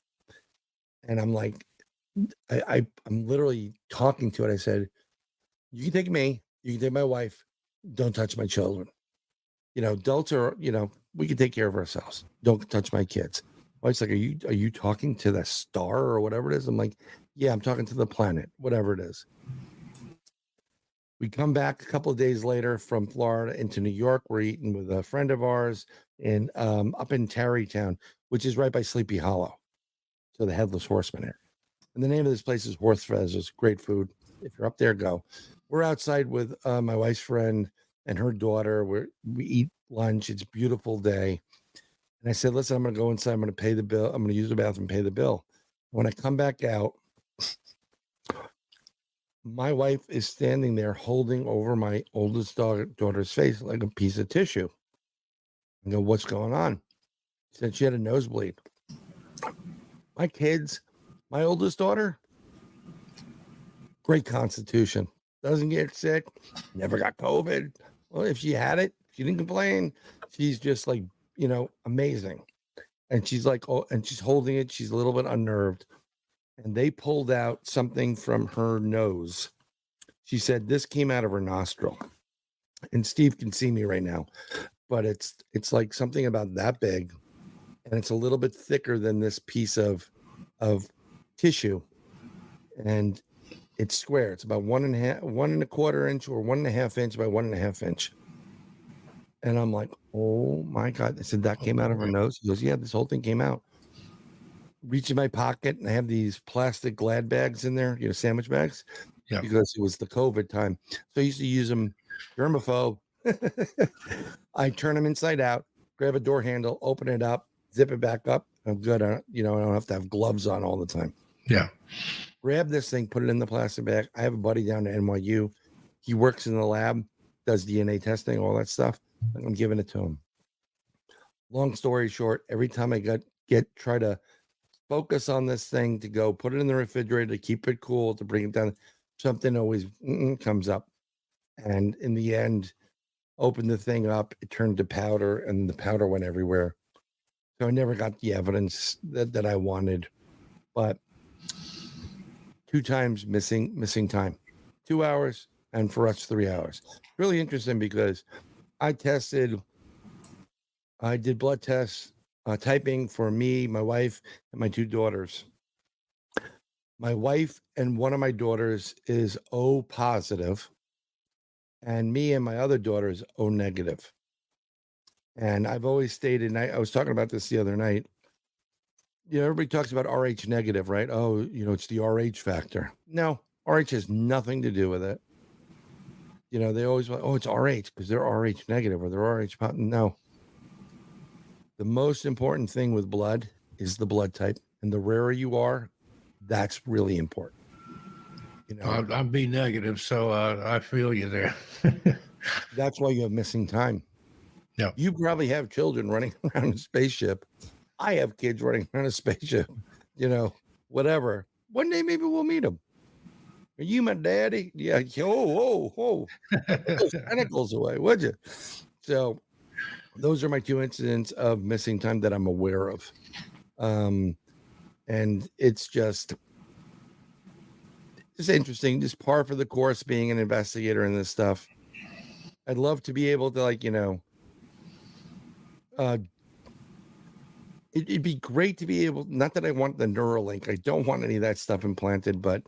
And I'm like, I'm literally talking to it. I said, you can take me. You can take my wife. Don't touch my children. Adults are, we can take care of ourselves. Don't touch my kids. Wife's like, are you talking to the star or whatever it is? I'm like, yeah, I'm talking to the planet, whatever it is. We come back a couple of days later from Florida into New York. We're eating with a friend of ours up in Tarrytown, which is right by Sleepy Hollow. So the Headless Horseman area. And the name of this place is Horse It's great food. If you're up there, go. We're outside with my wife's friend and her daughter. We eat lunch. It's a beautiful day. And I said, listen, I'm going to go inside. I'm going to pay the bill. I'm going to use the bathroom, pay the bill. When I come back out, my wife is standing there holding over my oldest daughter's face like a piece of tissue. I go, what's going on? She said she had a nosebleed. My kids, my oldest daughter, great constitution. Doesn't get sick. Never got COVID. Well, if she had it, she didn't complain. She's just like, amazing. And she's like, oh, and she's holding it. She's a little bit unnerved. And they pulled out something from her nose. She said this came out of her nostril. And Steve can see me right now, but it's like something about that big, and it's a little bit thicker than this piece of tissue, and it's square. It's about 1.25 inch or 1.5 inch by 1.5 inch. And I'm like, oh my God. I said, that came out of her nose. He goes, yeah, this whole thing came out. reach in my pocket and I have these plastic Glad bags in there, sandwich bags, Yeah. because it was the COVID time. So I used to use them germaphobe. I turn them inside out, grab a door handle, open it up, zip it back up. I'm good. I don't have to have gloves on all the time. Yeah. Grab this thing, put it in the plastic bag. I have a buddy down at NYU. He works in the lab, does DNA testing, all that stuff. I'm giving it to him. Long story short, every time I try to focus on this thing to go put it in the refrigerator to keep it cool, to bring it down, something always comes up. And in the end, opened the thing up, it turned to powder, and the powder went everywhere. So I never got the evidence that I wanted. But 2 times missing time, 2 hours, and for us 3 hours. Really interesting because I did blood tests, typing for me, my wife, and my 2 daughters. My wife and one of my daughters is O positive, and me and my other daughter is O negative. And I've always stated, and I was talking about this the other night. Everybody talks about RH negative, right? Oh, it's the RH factor. No, RH has nothing to do with it. They always want, oh, it's RH because they're RH negative or they're RH positive. No. The most important thing with blood is the blood type. And the rarer you are, that's really important. I'm B negative, so I feel you there. That's why you have missing time. Yeah. You probably have children running around a spaceship. I have kids running around a spaceship, whatever. One day maybe we'll meet them. Are you my daddy? Yeah. Whoa. Put those tentacles away, would you? So those are my 2 incidents of missing time that I'm aware of. And it's just interesting, just par for the course being an investigator in this stuff. I'd love to be able to it'd be great to be able, not that I want the Neuralink, I don't want any of that stuff implanted, but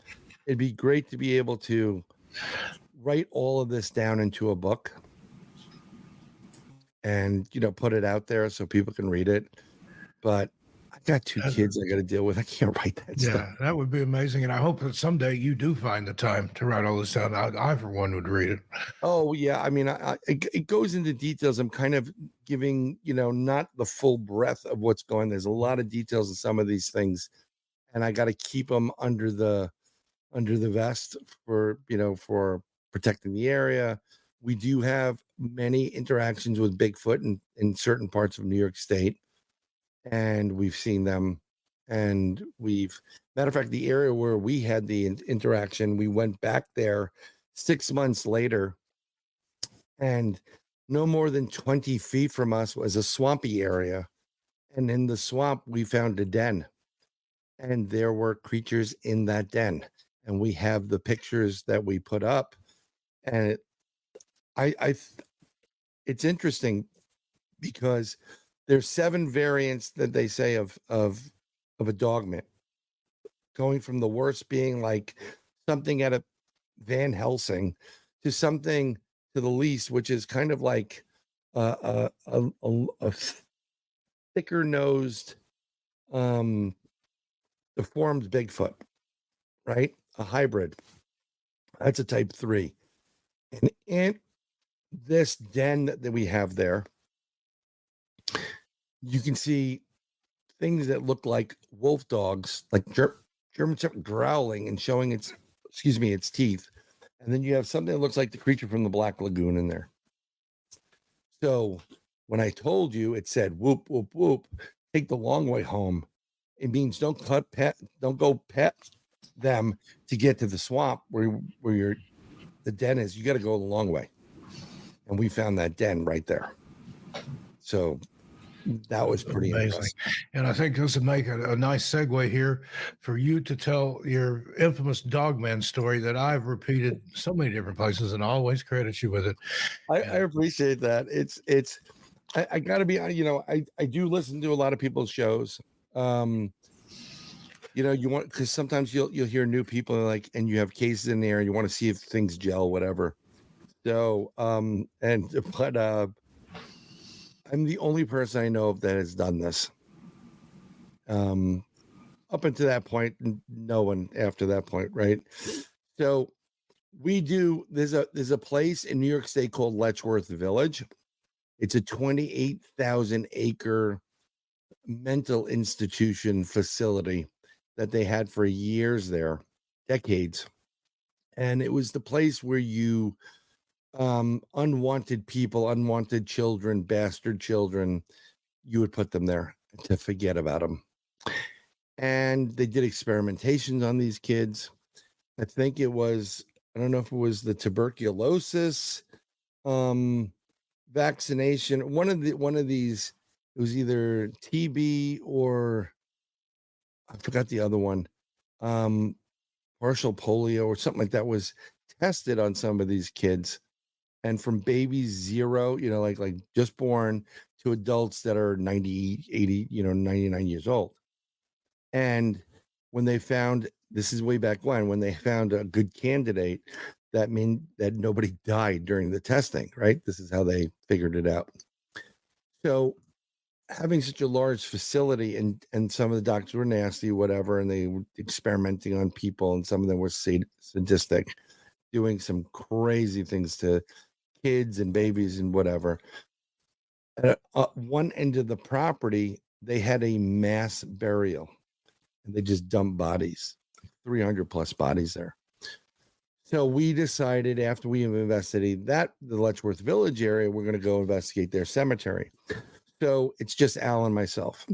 it'd be great to be able to write all of this down into a book and, put it out there so people can read it. But I got 2 kids I got to deal with. I can't write that stuff. Yeah, that would be amazing. And I hope that someday you do find the time to write all this down. I for one, would read it. Oh, yeah. I mean, it goes into details. I'm kind of giving, not the full breadth of what's going. There's a lot of details in some of these things, and I got to keep them under the vest for protecting the area. We do have many interactions with Bigfoot in certain parts of New York State, and we've seen them. And matter of fact, the area where we had the interaction, we went back there 6 months later, and no more than 20 feet from us was a swampy area. And in the swamp, we found a den, and there were creatures in that den. And we have the pictures that we put up, and it's interesting because there's 7 variants that they say of a dog mitt, going from the worst being like something out of Van Helsing to something to the least, which is kind of like a thicker nosed, deformed Bigfoot, right? A hybrid. That's a type 3. And in this den that we have there, you can see things that look like wolf dogs, like German Shepherd growling and showing its teeth. And then you have something that looks like the creature from the Black Lagoon in there. So when I told you, it said whoop, whoop, whoop, take the long way home. It means don't go pet them to get to the swamp where the den is. You got to go the long way. And we found that den right there. So that was pretty amazing. And I think this would make a nice segue here for you to tell your infamous Dogman story that I've repeated so many different places and I always credit you with it. I appreciate that. I got to be, I do listen to a lot of people's shows. You want, because sometimes you'll hear new people and you have cases in there and you want to see if things gel, whatever. So, but I'm the only person I know of that has done this. up until that point, no one after that point, right? So there's a place in New York State called Letchworth Village. It's a 28,000 acre mental institution facility that they had for years there, decades. And it was the place where you unwanted people, unwanted children, bastard children, you would put them there to forget about them. And they did experimentations on these kids. I think it was, I don't know if it was the tuberculosis vaccination. One of these, it was either TB or I forgot the other one. Partial polio or something like that was tested on some of these kids. And from babies 0, like just born, to adults that are 90, 80, 99 years old. And when they found, this is way back when they found a good candidate, that meant that nobody died during the testing, right? This is how they figured it out. So having such a large facility, and some of the doctors were nasty, whatever, and they were experimenting on people, and some of them were sadistic, doing some crazy things to kids and babies and whatever. At one end of the property, they had a mass burial, and they just dumped bodies, 300 plus bodies there. So we decided, after we investigated the Letchworth Village area, we're going to go investigate their cemetery. So it's just Al and myself.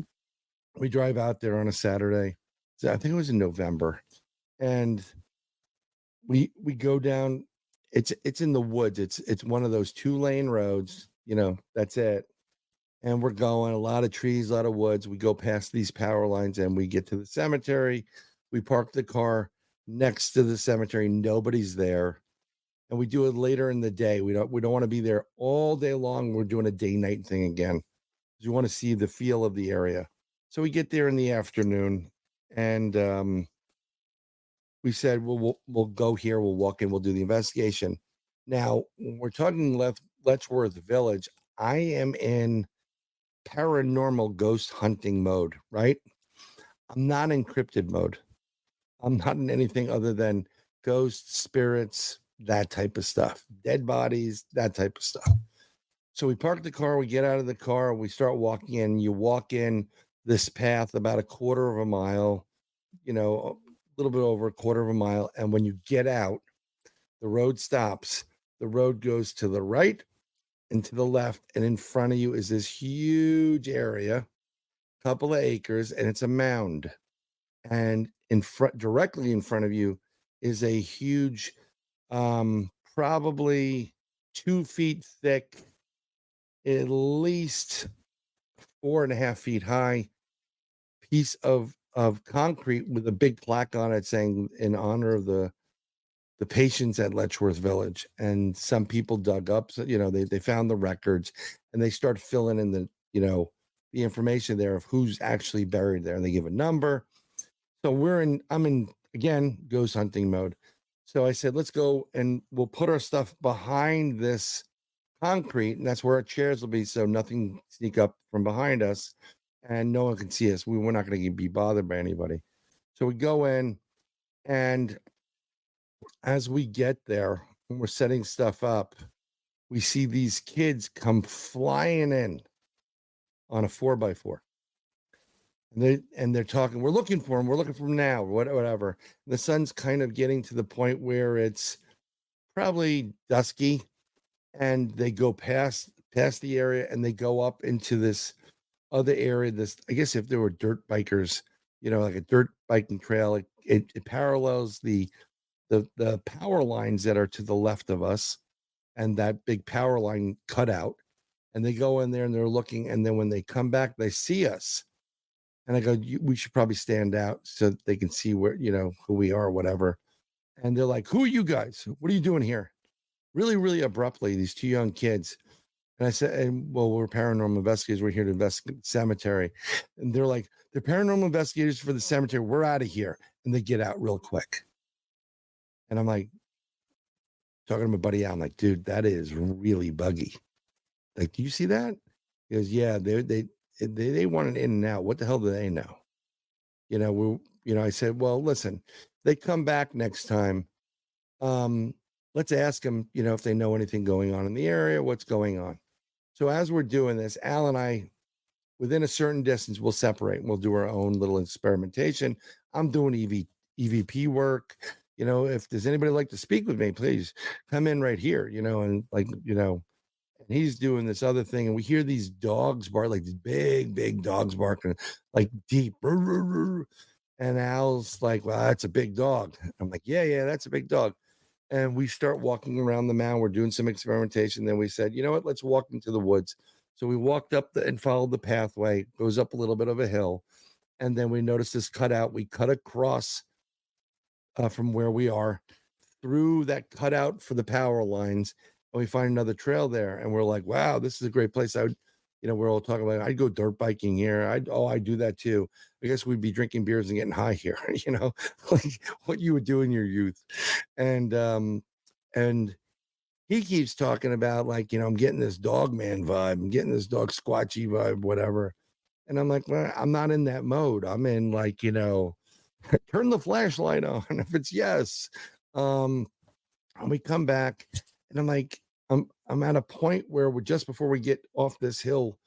We drive out there on a Saturday. So I think it was in November, and we go down. It's in the woods. It's one of those 2-lane roads. That's it. And we're going, a lot of trees, a lot of woods. We go past these power lines, and we get to the cemetery. We park the car next to the cemetery. Nobody's there. And we do it later in the day. We don't want to be there all day long. We're doing a day-night thing again. You want to see the feel of the area. So we get there in the afternoon, and we said, well, we'll go here. We'll walk in. We'll do the investigation. Now, when we're talking Letchworth Village, I am in paranormal ghost hunting mode, right? I'm not in cryptid mode. I'm not in anything other than ghosts, spirits, that type of stuff, dead bodies, that type of stuff. So we park the car, we get out of the car, we start walking in. You walk in this path about a quarter of a mile, a little bit over a quarter of a mile. And when you get out, the road stops. The road goes to the right and to the left. And in front of you is this huge area, couple of acres, and it's a mound. And directly in front of you is a huge, probably 2 feet thick, at least 4.5 feet high piece of concrete with a big plaque on it saying, in honor of the patients at Letchworth Village. And some people dug up, so, they found the records, and they start filling in the information there of who's actually buried there, and they give a number. So I'm in again ghost hunting mode. So I said, let's go and we'll put our stuff behind this concrete, and that's where our chairs will be, so nothing sneak up from behind us and no one can see us. We're not going to be bothered by anybody. So we go in, and as we get there and we're setting stuff up, we see these kids come flying in on a 4x4. And they're talking, we're looking for them now, whatever. The sun's kind of getting to the point where it's probably dusky, and they go past the area, and they go up into this other area. This, I guess, if there were dirt bikers, like a dirt biking trail, it parallels the power lines that are to the left of us, and that big power line cut out. And they go in there and they're looking, and then when they come back, they see us. And I go, we should probably stand out so that they can see where, who we are, whatever. And they're like, who are you guys? What are you doing here? Really, really abruptly, these 2 young kids. And I said, well, we're paranormal investigators. We're here to investigate the cemetery. And they're like, they're paranormal investigators for the cemetery. We're out of here. And they get out real quick. And I'm like, talking to my buddy Al, I'm like, dude, that is really buggy. Like, do you see that? He goes, yeah, they want it in and out. What the hell do they know? I said, well, listen, they come back next time. Let's ask them, if they know anything going on in the area, what's going on. So as we're doing this, Al and I, within a certain distance, we'll separate and we'll do our own little experimentation. I'm doing EVP work. If there's anybody like to speak with me, please come in right here, and and he's doing this other thing. And we hear these dogs bark, like these big, big dogs barking, like deep. And Al's like, well, that's a big dog. I'm like, yeah, that's a big dog. And we start walking around the mound. We're doing some experimentation. Then we said, you know what? Let's walk into the woods. So we walked up and followed the pathway, goes up a little bit of a hill. And then we noticed this cutout. We cut across from where we are through that cutout for the power lines. And we find another trail there. And we're like, wow, this is a great place. We're all talking about, I'd go dirt biking here. I do that too. I guess we'd be drinking beers and getting high here, like what you would do in your youth. And he keeps talking about like, I'm getting this dog man vibe. I'm getting this dog squatchy vibe, whatever. And I'm like, well, I'm not in that mode. I'm in like, turn the flashlight on if it's yes. And we come back and I'm like, I'm at a point where we're just before we get off this hill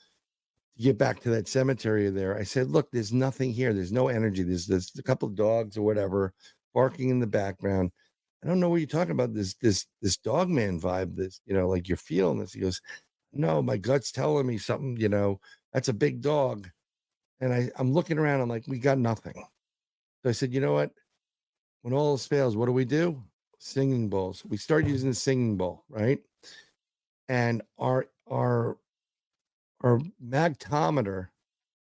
to get back to that cemetery there. I said, look, there's nothing here. There's no energy. There's a couple of dogs or whatever barking in the background. I don't know what you're talking about. This dog man vibe, this, like you're feeling this. He goes, no, my gut's telling me something, that's a big dog. And I'm looking around. I'm like, we got nothing. So I said, you know what? When all else fails, what do? Singing bowls. We start using the singing bowl, right? And our magtometer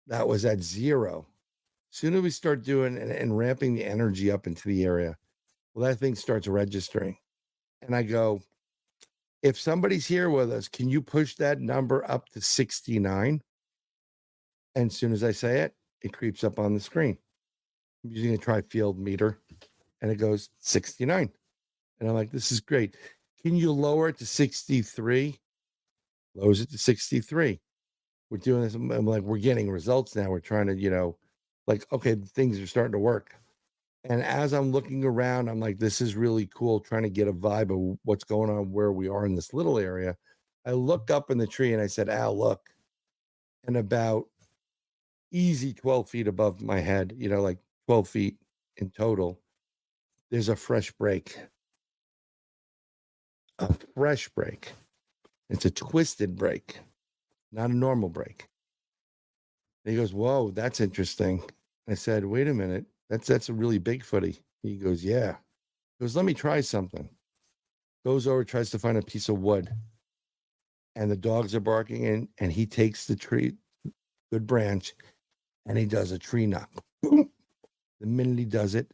that was at 0. Soon as we start doing and ramping the energy up into the area, well, that thing starts registering. And I go, if somebody's here with us, can you push that number up to 69? And as soon as I say it, it creeps up on the screen. I'm using a tri-field meter, and it goes 69. And I'm like, this is great. Can you lower it to 63? Lowers it to 63. We're doing this. I'm like, we're getting results now. We're trying to, like, okay, things are starting to work. And as I'm looking around, I'm like, this is really cool, trying to get a vibe of what's going on where we are in this little area. I look up in the tree and I said, Al, look. And about easy 12 feet above my head, like 12 feet in total, there's a fresh break. A fresh break. It's a twisted break, not a normal break. And he goes, whoa, that's interesting. I said, wait a minute. That's a really big footy. He goes, yeah. He goes, let me try something. Goes over, tries to find a piece of wood. And the dogs are barking and he takes the tree, good branch, and he does a tree knock. Boom. The minute he does it,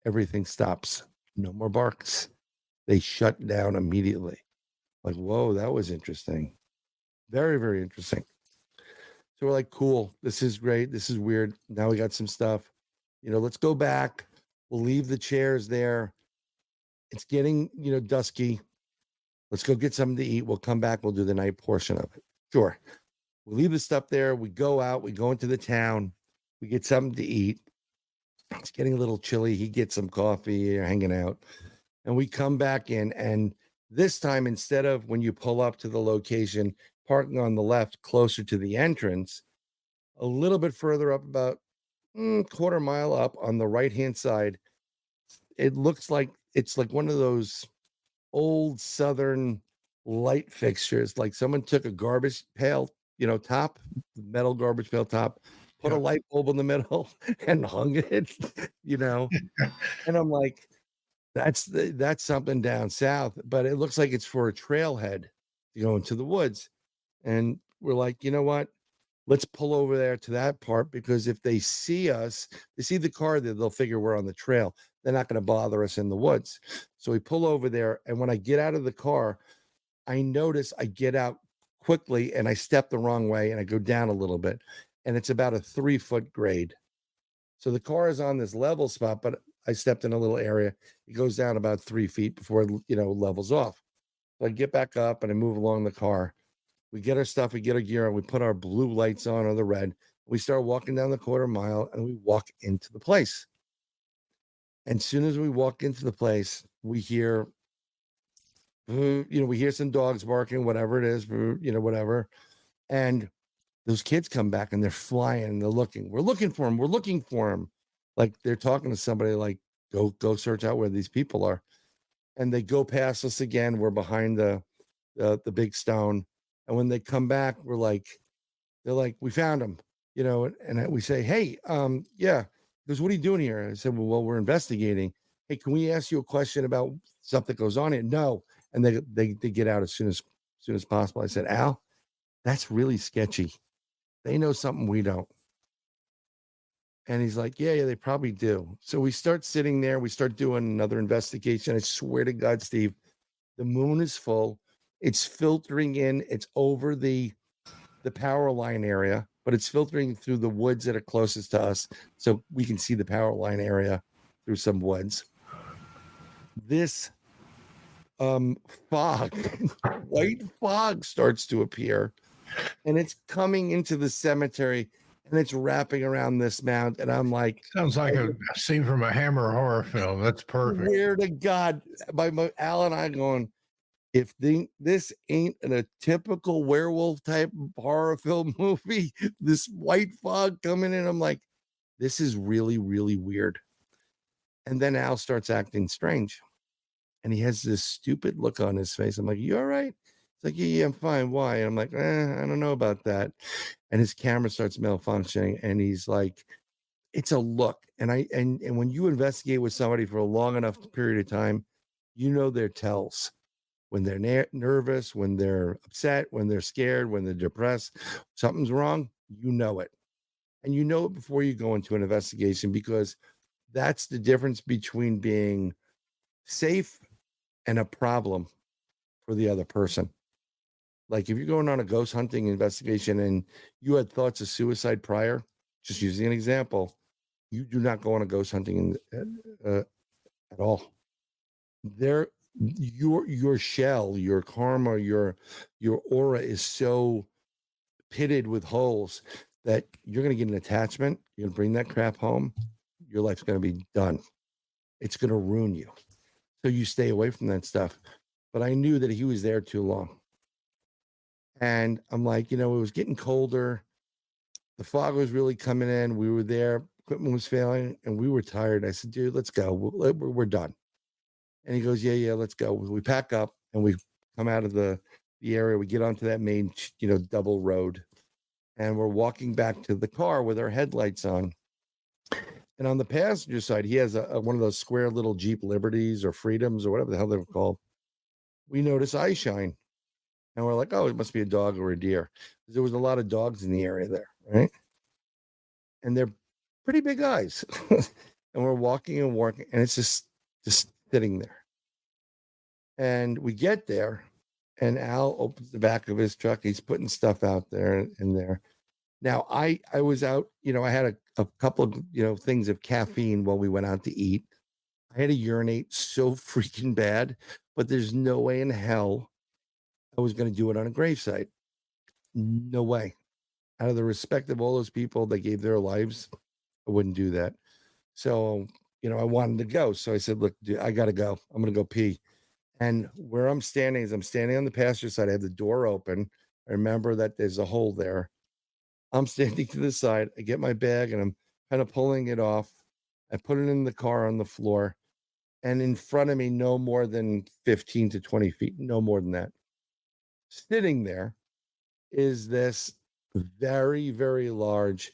everything stops. No more barks. They shut down immediately. Like, whoa, that was interesting. Very, very interesting. So we're like, cool. This is great. This is weird. Now we got some stuff. Let's go back. We'll leave the chairs there. It's getting, dusky. Let's go get something to eat. We'll come back. We'll do the night portion of it. Sure. We leave the stuff there. We go out. We go into the town. We get something to eat. It's getting a little chilly. He gets some coffee, hanging out. And we come back in. And this time, instead of when you pull up to the location, parking on the left closer to the entrance, a little bit further up, about quarter mile up on the right-hand side, it looks like it's like one of those old Southern light fixtures. Like someone took a garbage pail, top, metal garbage pail top, put a light bulb in the middle and hung it, And I'm like, that's something down south, but it looks like it's for a trailhead to go into the woods. And we're like, you know what? Let's pull over there to that part, because if they see us, they see the car there, they'll figure we're on the trail. They're not going to bother us in the woods. So we pull over there. And when I get out of the car, I notice I get out quickly and I step the wrong way and I go down a little bit. And it's about a 3-foot grade. So the car is on this level spot, but I stepped in a little area. It goes down about 3 feet before it, levels off. So I get back up and I move along the car. We get our stuff, we get our gear on, we put our blue lights on or the red. We start walking down the quarter mile and we walk into the place. And as soon as we walk into the place, we hear, we hear some dogs barking, whatever it is, whatever. And those kids come back and they're flying and they're looking. We're looking for them. We're looking for them. Like they're talking to somebody like, go search out where these people are. And they go past us again. We're behind the big stone. And when they come back, they're like, we found him, and we say, hey, yeah. Because what are you doing here? I said, well, we're investigating. Hey, can we ask you a question about something that goes on here? No. And they get out as soon as possible. I said, Al, that's really sketchy. They know something we don't. And he's like, yeah, they probably do. So we start sitting there. We start doing another investigation. I swear to God, Steve, the moon is full. It's filtering in. It's over the power line area, but it's filtering through the woods that are closest to us. So we can see the power line area through some woods. This fog, white fog starts to appear, and it's coming into the cemetery and it's wrapping around this mount. And I'm like, sounds like a scene from a Hammer horror film. That's perfect. Swear to God, by Al and I going, if this ain't a typical werewolf type horror film movie, this white fog coming in, I'm like, this is really, really weird. And then Al starts acting strange. And he has this stupid look on his face. I'm like, you all right? It's like, yeah, I'm fine. Why? And I'm like, I don't know about that. And his camera starts malfunctioning. And he's like, it's a look. And and when you investigate with somebody for a long enough period of time, their tells. When they're nervous, when they're upset, when they're scared, when they're depressed, something's wrong, you know it. And you know it before you go into an investigation, because that's the difference between being safe and a problem for the other person. Like if you're going on a ghost hunting investigation and you had thoughts of suicide prior, just using an example, you do not go on a ghost hunting at all. Your shell, your karma, your aura is so pitted with holes that you're going to get an attachment. You're going to bring that crap home. Your life's going to be done. It's going to ruin you. So you stay away from that stuff. But I knew that he was there too long. And I'm like, it was getting colder. The fog was really coming in. We were there. Equipment was failing and we were tired. I said, dude, let's go. We're done. And he goes, yeah, let's go. We pack up and we come out of the area. We get onto that main, double road. And we're walking back to the car with our headlights on. And on the passenger side, he has one of those square little Jeep Liberties or Freedoms or whatever the hell they're called. We notice eye shine. And we're like, oh, it must be a dog or a deer. There was a lot of dogs in the area there, right? And they're pretty big eyes. And we're walking, and it's just sitting there. And we get there, and Al opens the back of his truck. He's putting stuff out there in there. Now, I was out, I had a couple of, things of caffeine while we went out to eat. I had to urinate so freaking bad, but there's no way in hell I was going to do it on a gravesite. No way. Out of the respect of all those people that gave their lives, I wouldn't do that. So, I wanted to go. So I said, look, dude, I got to go. I'm going to go pee. And where I'm standing is I'm standing on the passenger side. I have the door open. I remember that there's a hole there. I'm standing to the side. I get my bag and I'm kind of pulling it off. I put it in the car on the floor. And in front of me, no more than 15 to 20 feet, no more than that. Sitting there is this very, very large,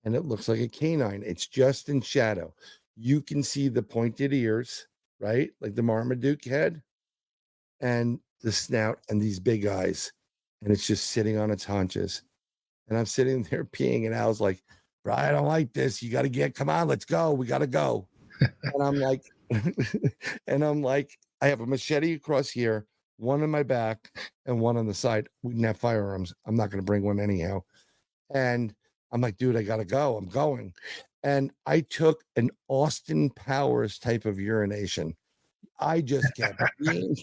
and it looks like a canine. It's just in shadow. You can see the pointed ears, right? Like the Marmaduke head, and the snout and these big eyes. And it's just sitting on its haunches. And I'm sitting there peeing, and Al's like, Bryan, I don't like this. You got to come on, let's go. We got to go. And I'm like, I have a machete across here, one in my back and one on the side. We didn't have firearms. I'm not going to bring one anyhow. And I'm like, dude, I got to go. I'm going. And I took an Austin Powers type of urination. I just kept being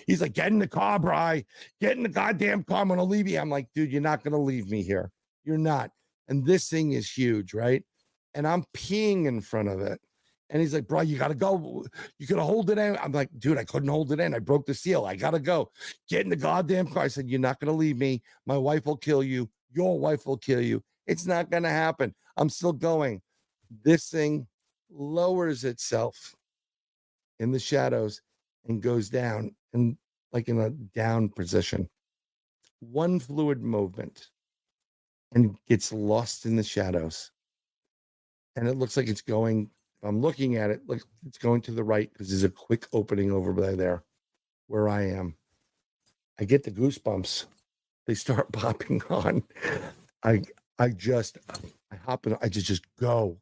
He's like, get in the car, Bri. Get in the goddamn car. I'm going to leave you. I'm like, dude, you're not going to leave me here. You're not. and this thing is huge, right? And I'm peeing in front of it. And he's like, bro, you gotta go. You could hold it in. I'm like, dude, I couldn't hold it in. I broke the seal. I gotta go. Get in the goddamn car. I said, you're not gonna leave me. My wife will kill you. Your wife will kill you. It's not gonna happen. I'm still going. This thing lowers itself in the shadows and goes down and like in a down position. One fluid movement and gets lost in the shadows. And it looks like it's going, if I'm looking at it, like it's going to the right because there's a quick opening over by there where I am. I get the goosebumps. They start popping on. I hop in, I just go.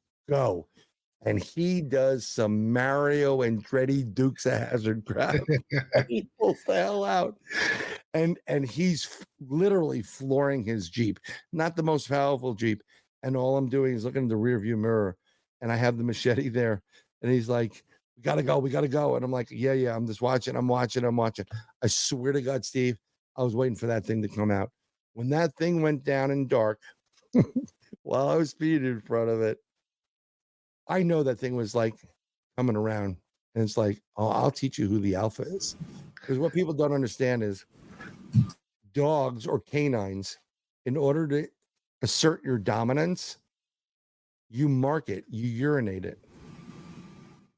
And he does some Mario Andretti Dukes of Hazzard crap. He pulls the hell out. And he's literally flooring his Jeep. Not the most powerful Jeep. And all I'm doing is looking in the rearview mirror. And I have the machete there. And he's like, we gotta go. And I'm like, yeah, I'm just watching. I'm watching. I swear to God, Steve, I was waiting for that thing to come out. When that thing went down in dark, while I was speeding in front of it, I know that thing was like coming around, and it's like, oh, I'll teach you who the alpha is. Because what people don't understand is dogs or canines, in order to assert your dominance, you mark it, you urinate it.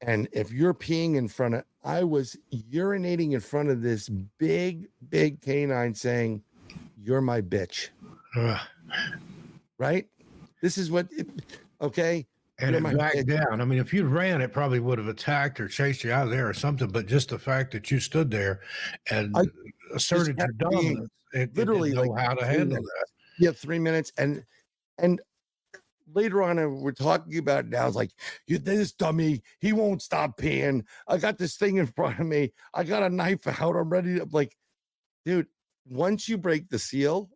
And if you're peeing in front of, I was urinating in front of this big canine saying, you're my bitch. Right? This is what, okay? And it backed down. I mean, if you ran, it probably would have attacked or chased you out of there or something. But just the fact that you stood there and asserted your dominance, it literally didn't know how to handle that. Yeah, 3 minutes. And later on, we're talking about it now. It's like, you this dummy, he won't stop peeing. I got this thing in front of me. I got a knife out. I'm ready to, like, dude, once you break the seal,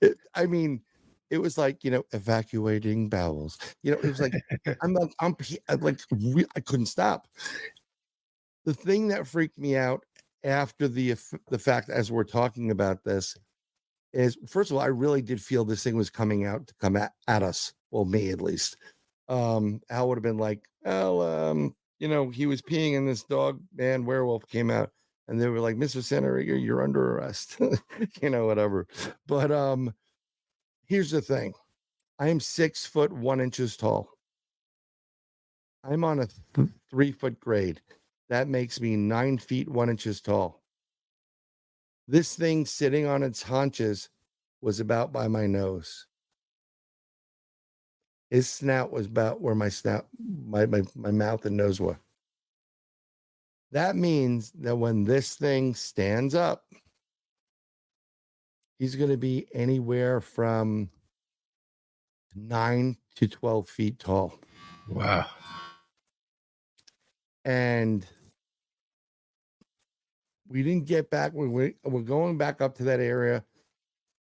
it was like, evacuating bowels. It was like, I couldn't stop. The thing that freaked me out after the fact, as we're talking about this, is, first of all, I really did feel this thing was coming out to come at us. Well, me at least. Al would have been like, well, he was peeing and this dog man werewolf came out, and they were like, Mr. Senator, you're under arrest, whatever. But here's the thing. I am 6 foot 1 inches tall. I'm on a 3 foot grade. That makes me 9 feet 1 inches tall. This thing sitting on its haunches was about by my nose. His snout was about where my mouth and nose were. That means that when this thing stands up, he's going to be anywhere from 9 to 12 feet tall. Wow. And we didn't get back. We're going back up to that area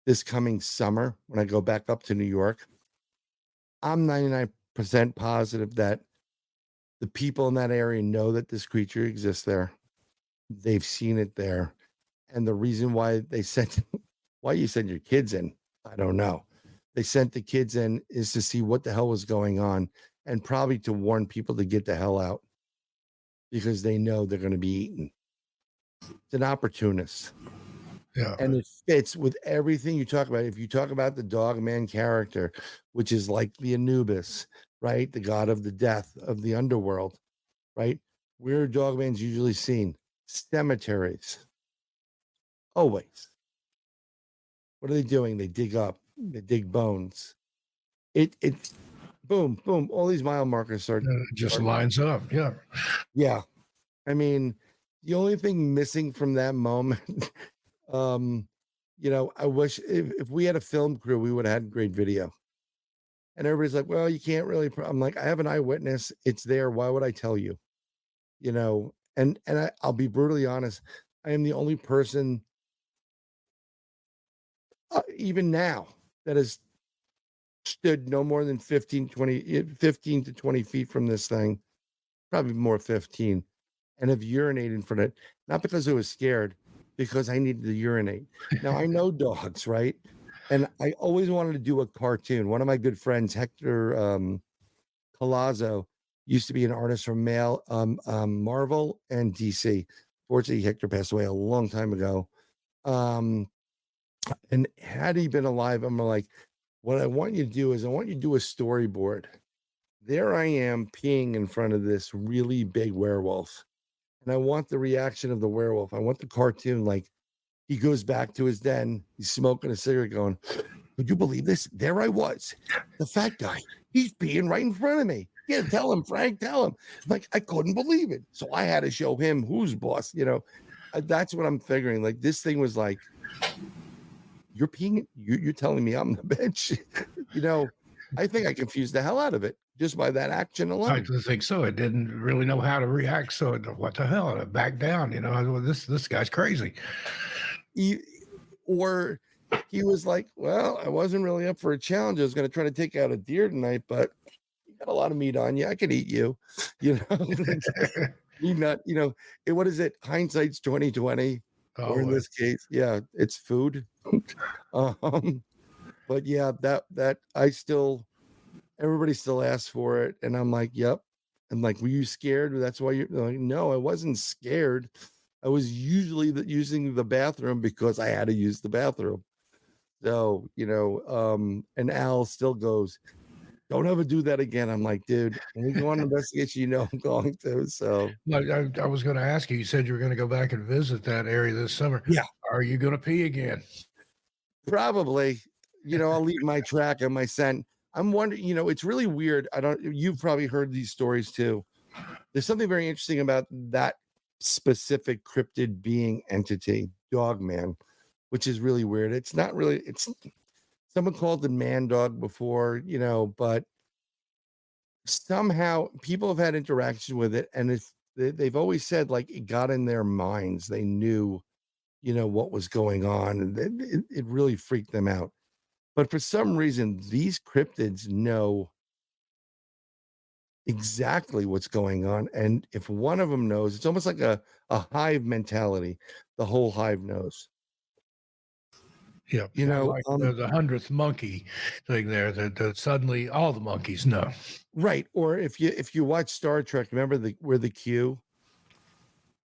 this coming summer when I go back up to New York. I'm 99% positive that the people in that area know that this creature exists there. They've seen it there. And the reason why why you send your kids in, I don't know. They sent the kids in is to see what the hell was going on, and probably to warn people to get the hell out because they know they're going to be eaten. It's an opportunist. Yeah. And it fits with everything you talk about. If you talk about the dog man character, which is like the Anubis, right? The god of the death of the underworld, right? Where dog man's usually seen? Cemeteries. Always. What are they doing? They dig up, they dig bones. It boom, boom. All these mile markers start. It just lines up. Yeah. Yeah. I mean, the only thing missing from that moment, I wish if we had a film crew, we would have had great video. And everybody's like, well, you can't really. I'm like, I have an eyewitness. It's there. Why would I tell you? And I'll be brutally honest. I am the only person, even now, that has stood no more than 15 to 20 feet from this thing, probably more 15, and have urinated in front of it, not because I was scared, because I needed to urinate. Now, I know dogs, right? And I always wanted to do a cartoon. One of my good friends, Hector Palazzo, used to be an artist from Marvel and DC. Fortunately, Hector passed away a long time ago. Um, and had he been alive, I'm like, what I want you to do is I want you to do a storyboard. There I am peeing in front of this really big werewolf. And I want the reaction of the werewolf. I want the cartoon like he goes back to his den, he's smoking a cigarette, going, "Would you believe this? There I was, the fat guy. He's peeing right in front of me. Yeah, tell him, Frank, tell him." Like, I couldn't believe it. So I had to show him who's boss, That's what I'm figuring. Like, this thing was like, you're peeing, you're telling me I'm the bitch. I think I confused the hell out of it just by that action I alone. think so. It didn't really know how to react. So what the hell? It backed down. Well, this guy's crazy. Or he was like, "Well, I wasn't really up for a challenge. I was going to try to take out a deer tonight, but you got a lot of meat on you. I could eat you." You know, you not, what is it? Hindsight's 2020, or in Oh, this case, yeah, it's food. um, but yeah, that everybody still asks for it, and I'm like, "Yep." And like, "Were you scared? That's why you're like." No, I wasn't scared. I was usually using the bathroom because I had to use the bathroom. So, and Al still goes, "Don't ever do that again." I'm like, "Dude, when we go on an investigation, I'm going to." So, I was going to ask you. You said you were going to go back and visit that area this summer. yeah, Are you going to pee again? probably, I'll leave my track and my scent. I'm wondering, it's really weird. You've probably heard these stories too. There's something very interesting about that specific cryptid being entity, Dogman, which is really weird. It's not really, it's someone called the man dog before, but somehow people have had interaction with it, and they've always said like it got in their minds. They knew, what was going on, and it really freaked them out. But for some reason, these cryptids know exactly what's going on. And if one of them knows, it's almost like a hive mentality. The whole hive knows. Yeah, You kind of know, like um, the 100th monkey thing there. That suddenly all the monkeys know. right. Or if you watch Star Trek, remember we're the Q?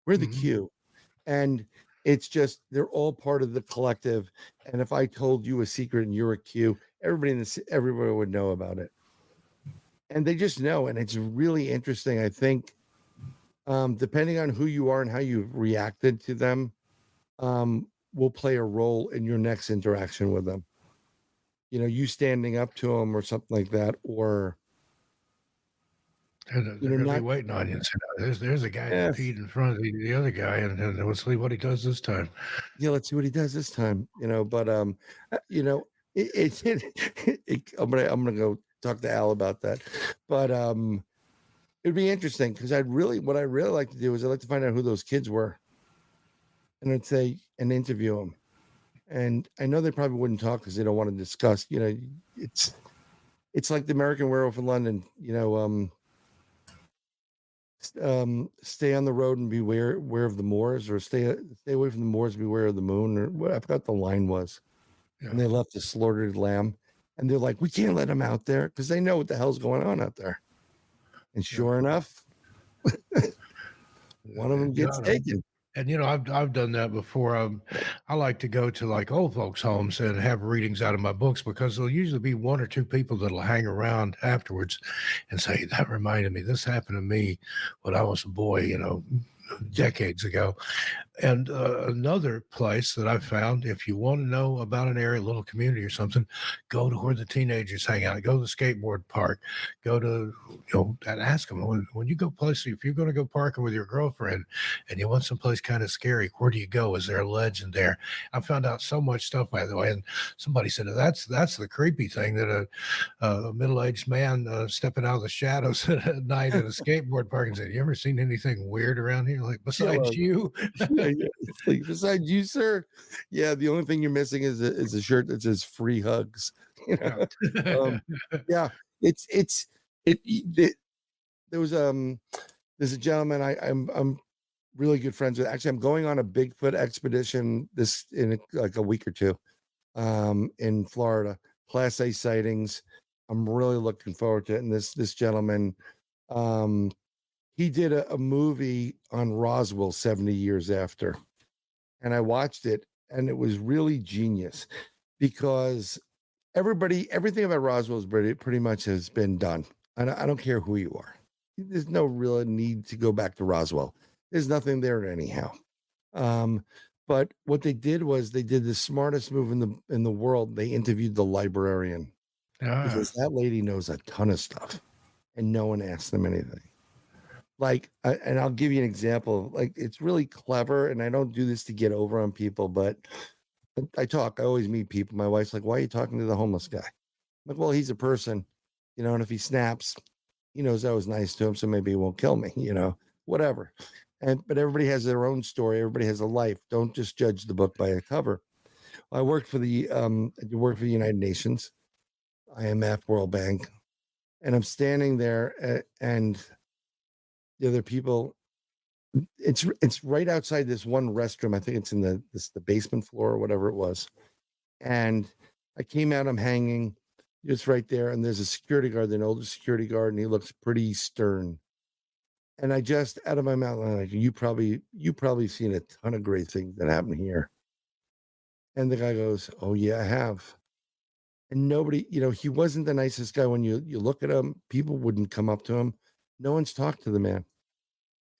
We're the Mhm. Q. And it's just they're all part of the collective. And if I told you a secret and you're a Q, everybody would know about it. And they just know, and it's really interesting. I think depending on who you are and how you've reacted to them, will play a role in your next interaction with them. You standing up to them or something like that, or They're going to be not. waiting on you. So there's a guy that Yes, peed in front of the other guy, and we'll see what he does this time. yeah. Let's see what he does this time. But I'm gonna go talk to Al about that. But it'd be interesting because what I really like to do is I like to find out who those kids were, and I'd say and interview them. And I know they probably wouldn't talk because they don't want to discuss. It's like the American Werewolf in London. Stay on the road and beware of the moors, or stay away from the moors, beware of the moon, or what I forgot the line was. And Yeah. they left a slaughtered lamb, and they're like, "We can't let him out there," because they know what the hell's going on out there. And Yeah. sure enough, one of them gets Got him. taken. And I've done that before. I like to go to like old folks' homes and have readings out of my books because there'll usually be one or two people that'll hang around afterwards and say, "That reminded me. This happened to me when I was a boy, decades ago." And another place that I've found, if you want to know about an area, a little community or something, go to where the teenagers hang out. Go to the skateboard park. Go to, and ask them when you go places, if you're going to go parking with your girlfriend and you want someplace kind of scary, where do you go? Is there a legend there? I found out so much stuff, by the way. And somebody said, that's the creepy thing that a middle-aged man stepping out of the shadows at night at a skateboard park and said, "You ever seen anything weird around here? Like Yeah, besides you?" yeah, yeah. It's like, besides you, sir, yeah, the only thing you're missing is a shirt that says "free hugs." You Yeah. know, yeah, it's it. There was there's a gentleman I'm really good friends with. Actually, I'm going on a Bigfoot expedition like a week or two. in Florida. Class A sightings. I'm really looking forward to it. And this gentleman, um, he did a movie on Roswell 70 years after, and I watched it, and it was really genius because everything about Roswell is pretty much has been done. I don't care who you are. There's no real need to go back to Roswell. There's nothing there anyhow. Um, but what they did was they did the smartest move in the world. They interviewed the librarian Ah, because that lady knows a ton of stuff, and no one asked them anything. Like, and I'll give you an example. Like, it's really clever, and I don't do this to get over on people, but I talk. I always meet people. My wife's like, "Why are you talking to the homeless guy?" I'm like, "Well, he's a person, and if he snaps, he knows I was nice to him, so maybe he won't kill me, whatever." But everybody has their own story. Everybody has a life. Don't just judge the book by a cover. I work for the United Nations, IMF, World Bank, and I'm standing there, and the other people. It's right outside this one restroom. I think it's in the basement floor or whatever it was. And I came out. I'm hanging just right there, and there's a security guard, an older security guard, and he looks pretty stern. And I just out of my mouth, I'm like, you probably seen a ton of great things that happen here. And the guy goes, "Oh yeah, I have." And nobody, he wasn't the nicest guy. When you look at him, people wouldn't come up to him. No one's talked to the man.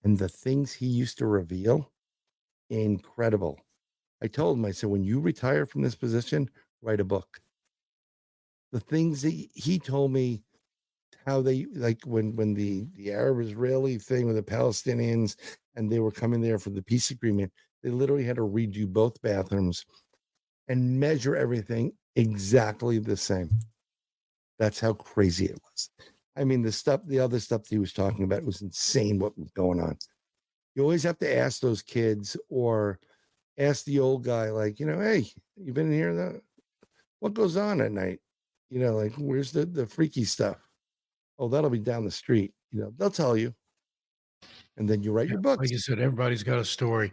And the things he used to reveal, incredible. I told him, I said, when you retire from this position, write a book. The things that he told me, how they like when the Arab Israeli thing with the Palestinians, and they were coming there for the peace agreement, they literally had to redo both bathrooms and measure everything exactly the same. That's how crazy it was. I mean, the other stuff that he was talking about was insane what was going on. You always have to ask those kids or ask the old guy, like, hey, you been in here? What goes on at night? Like, where's the freaky stuff? Oh, that'll be down the street. They'll tell you, and then you write yeah, your like books. you said, everybody's got a story,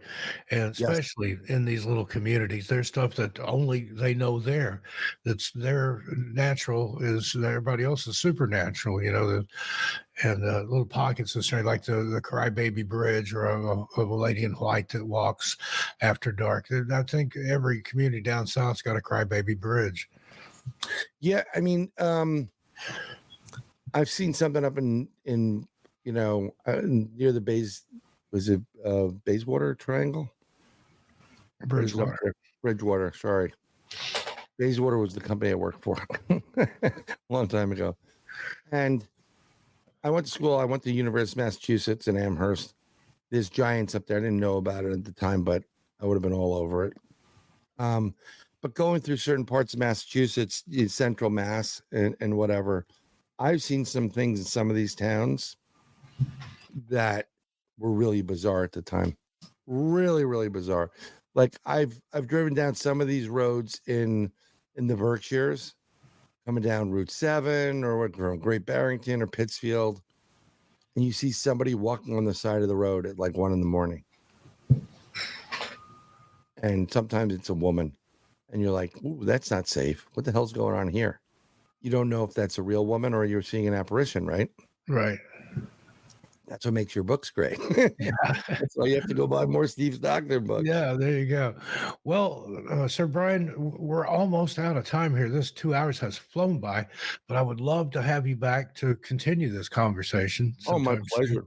and Yes. especially in these little communities, there's stuff that only they know there. That's their natural is everybody else is supernatural. And little pockets of story like the Crybaby Bridge or of a lady in white that walks after dark. I think every community down south's got a Crybaby Bridge. Yeah, I mean, I've seen something up in near the Bays. Was it Bayswater Triangle? What is it up Bridgewater. there? Bridgewater. Sorry, Bayswater was the company I worked for a long time ago, and I went to school. I went to University of Massachusetts in Amherst. There's giants up there. I didn't know about it at the time, but I would have been all over it. Um, but going through certain parts of Massachusetts, central Mass, and whatever, I've seen some things in some of these towns that were really bizarre at the time. Really, really bizarre. Like I've driven down some of these roads in the Berkshires, coming down Route 7 or what from Great Barrington or Pittsfield, and you see somebody walking on the side of the road at like 1 a.m. And sometimes it's a woman. And you're like, ooh, that's not safe. What the hell's going on here? You don't know if that's a real woman or you're seeing an apparition, right? Right. That's what makes your books great. Yeah. That's why you have to go buy more Steve Stockton books. Yeah, there you go. Well, Sir Brian, we're almost out of time here. This 2 hours has flown by, but I would love to have you back to continue this conversation Oh, my sometime soon. pleasure.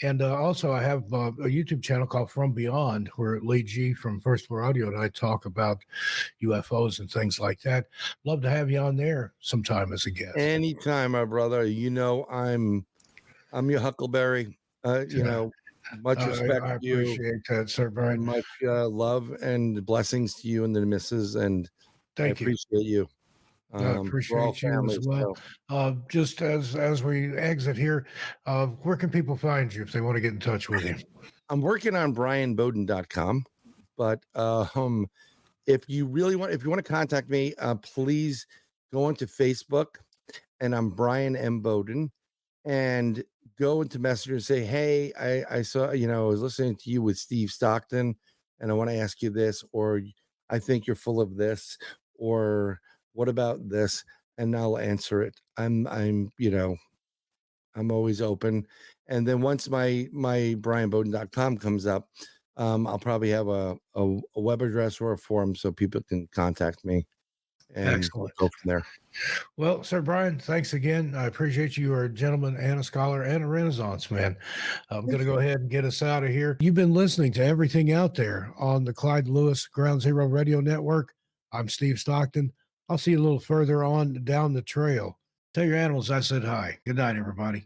And also, I have a YouTube channel called From Beyond, where Lee G from First Floor Audio and I talk about UFOs and things like that. Love to have you on there sometime as a guest. Anytime, my brother. I'm your Huckleberry. Much respect I to you appreciate that, Sir and Brian. much love and blessings to you and the missus. And I Thank you. appreciate you. I We're all appreciate you as family. well. So Just as we exit here, where can people find you if they want to get in touch with you? I'm working on BryanBowden.com, but if you want to contact me, please go into Facebook, and I'm Bryan M. Bowden, and go into Messenger and say, hey, I saw, I was listening to you with Steve Stockton, and I want to ask you this, or I think you're full of this, or what about this? And I'll answer it. I'm always open. And then once my bryanbowden.com comes up, I'll probably have a web address or a forum so people can contact me, and we'll Excellent. go from there. Well, Sir Bryan, thanks again. I appreciate you. You're a gentleman and a scholar and a Renaissance man. I'm going to go ahead and get us out of here. You've been listening to Everything Out There on the Clyde Lewis Ground Zero Radio Network. I'm Steve Stockton. I'll see you a little further on down the trail. Tell your animals I said hi. Good night, everybody.